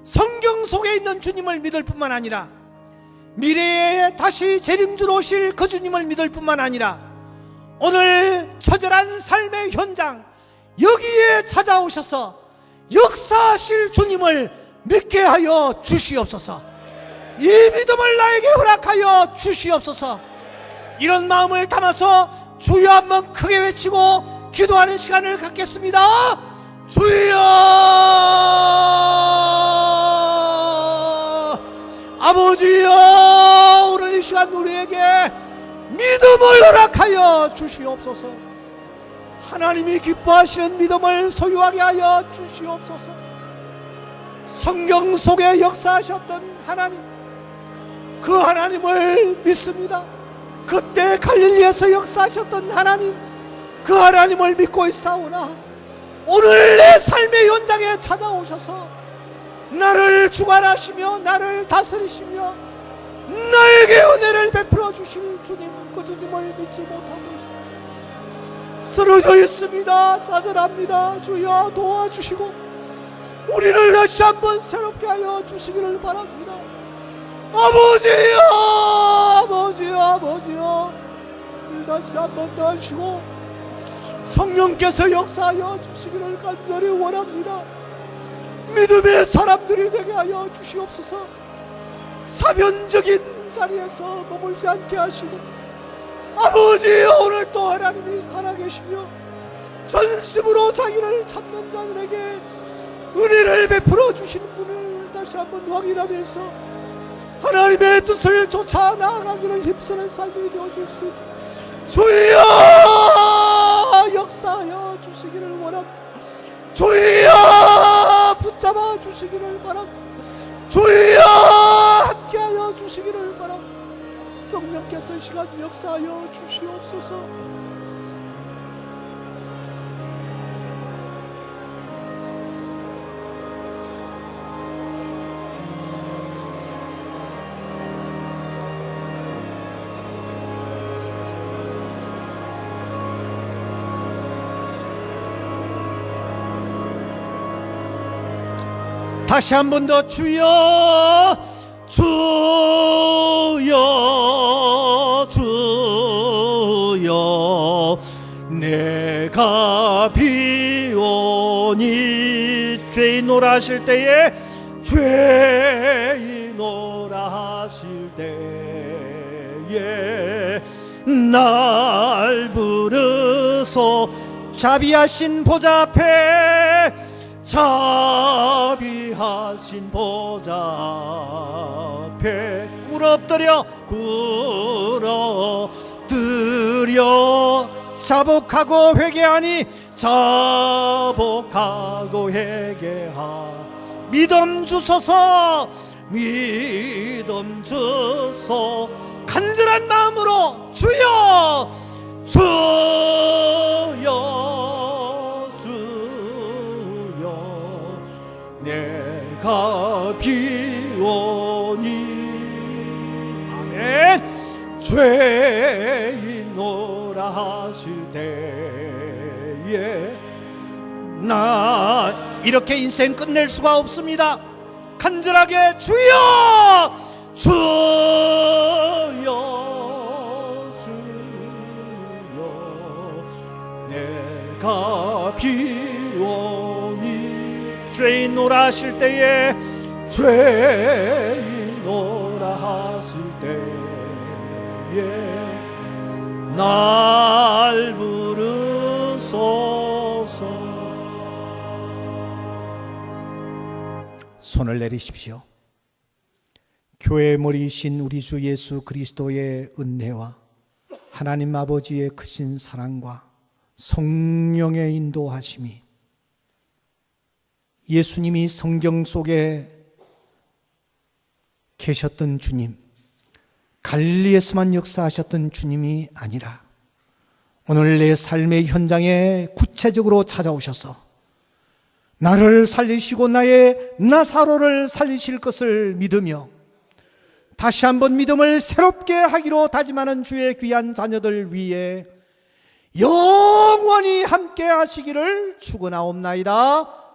성경 속에 있는 주님을 믿을 뿐만 아니라 미래에 다시 재림주로 오실 그 주님을 믿을 뿐만 아니라 오늘 처절한 삶의 현장 여기에 찾아오셔서 역사하실 주님을 믿게 하여 주시옵소서. 이 믿음을 나에게 허락하여 주시옵소서. 이런 마음을 담아서 주여 한번 크게 외치고 기도하는 시간을 갖겠습니다. 주여, 아버지여, 오늘 이 시간 우리에게 믿음을 허락하여 주시옵소서. 하나님이 기뻐하시는 믿음을 소유하게 하여 주시옵소서. 성경 속에 역사하셨던 하나님, 그 하나님을 믿습니다. 그때 갈릴리에서 역사하셨던 하나님, 그 하나님을 믿고 있사오나 오늘 내 삶의 현장에 찾아오셔서 나를 주관하시며 나를 다스리시며 나에게 은혜를 베풀어 주실 주님, 그 주님을 믿지 못하고 있습니다. 쓰러져 있습니다. 좌절합니다. 주여 도와주시고 우리를 다시 한번 새롭게 하여 주시기를 바랍니다. 아버지여, 아버지여, 아버지여, 우리 다시 한번 더 하시고 성령께서 역사하여 주시기를 간절히 원합니다. 믿음의 사람들이 되게 하여 주시옵소서. 사변적인 자리에서 머물지 않게 하시고 아버지, 오늘 또 하나님이 살아계시며 전심으로 자기를 찾는 자들에게 은혜를 베풀어 주시는 분을 다시 한번 확인하면서 하나님의 뜻을 쫓아 나아가기를 힘쓰는 삶이 되어질 수 있도록 주여 역사하여 주시기를 원합니다. 주여 붙잡아 주시기를 바랍니다. 주여 함께하여 주시기를 바랍니다. 성령께서 시간 역사하여 주시옵소서. 다시 한 번 더 주여, 주여, 주여, 내가 비오니 죄인오라 하실 때에, 죄인오라 하실 때에 날 부르소. 자비하신 보좌 앞에, 자비하신 보좌 앞에 꿇어엎드려 자복하고 회개하니, 자복하고 회개하. 믿음 주소서, 믿음 주소. 간절한 마음으로 주여 주여 주여 내가 비오니 아멘. 죄인노라 하실 때에 나 이렇게 인생 끝낼 수가 없습니다. 간절하게 주여 주여 주여 내가 비오니 죄인노라 하실 때에 죄인노라 하실 때에 날 부르소서. 손을 내리십시오. 교회의 머리이신 우리 주 예수 그리스도의 은혜와 하나님 아버지의 크신 사랑과 성령의 인도하심이 예수님이 성경 속에 계셨던 주님, 갈릴리에서만 역사하셨던 주님이 아니라 오늘 내 삶의 현장에 구체적으로 찾아오셔서 나를 살리시고 나의 나사로를 살리실 것을 믿으며 다시 한번 믿음을 새롭게 하기로 다짐하는 주의 귀한 자녀들 위해 영원히 함께 하시기를 축원하옵나이다.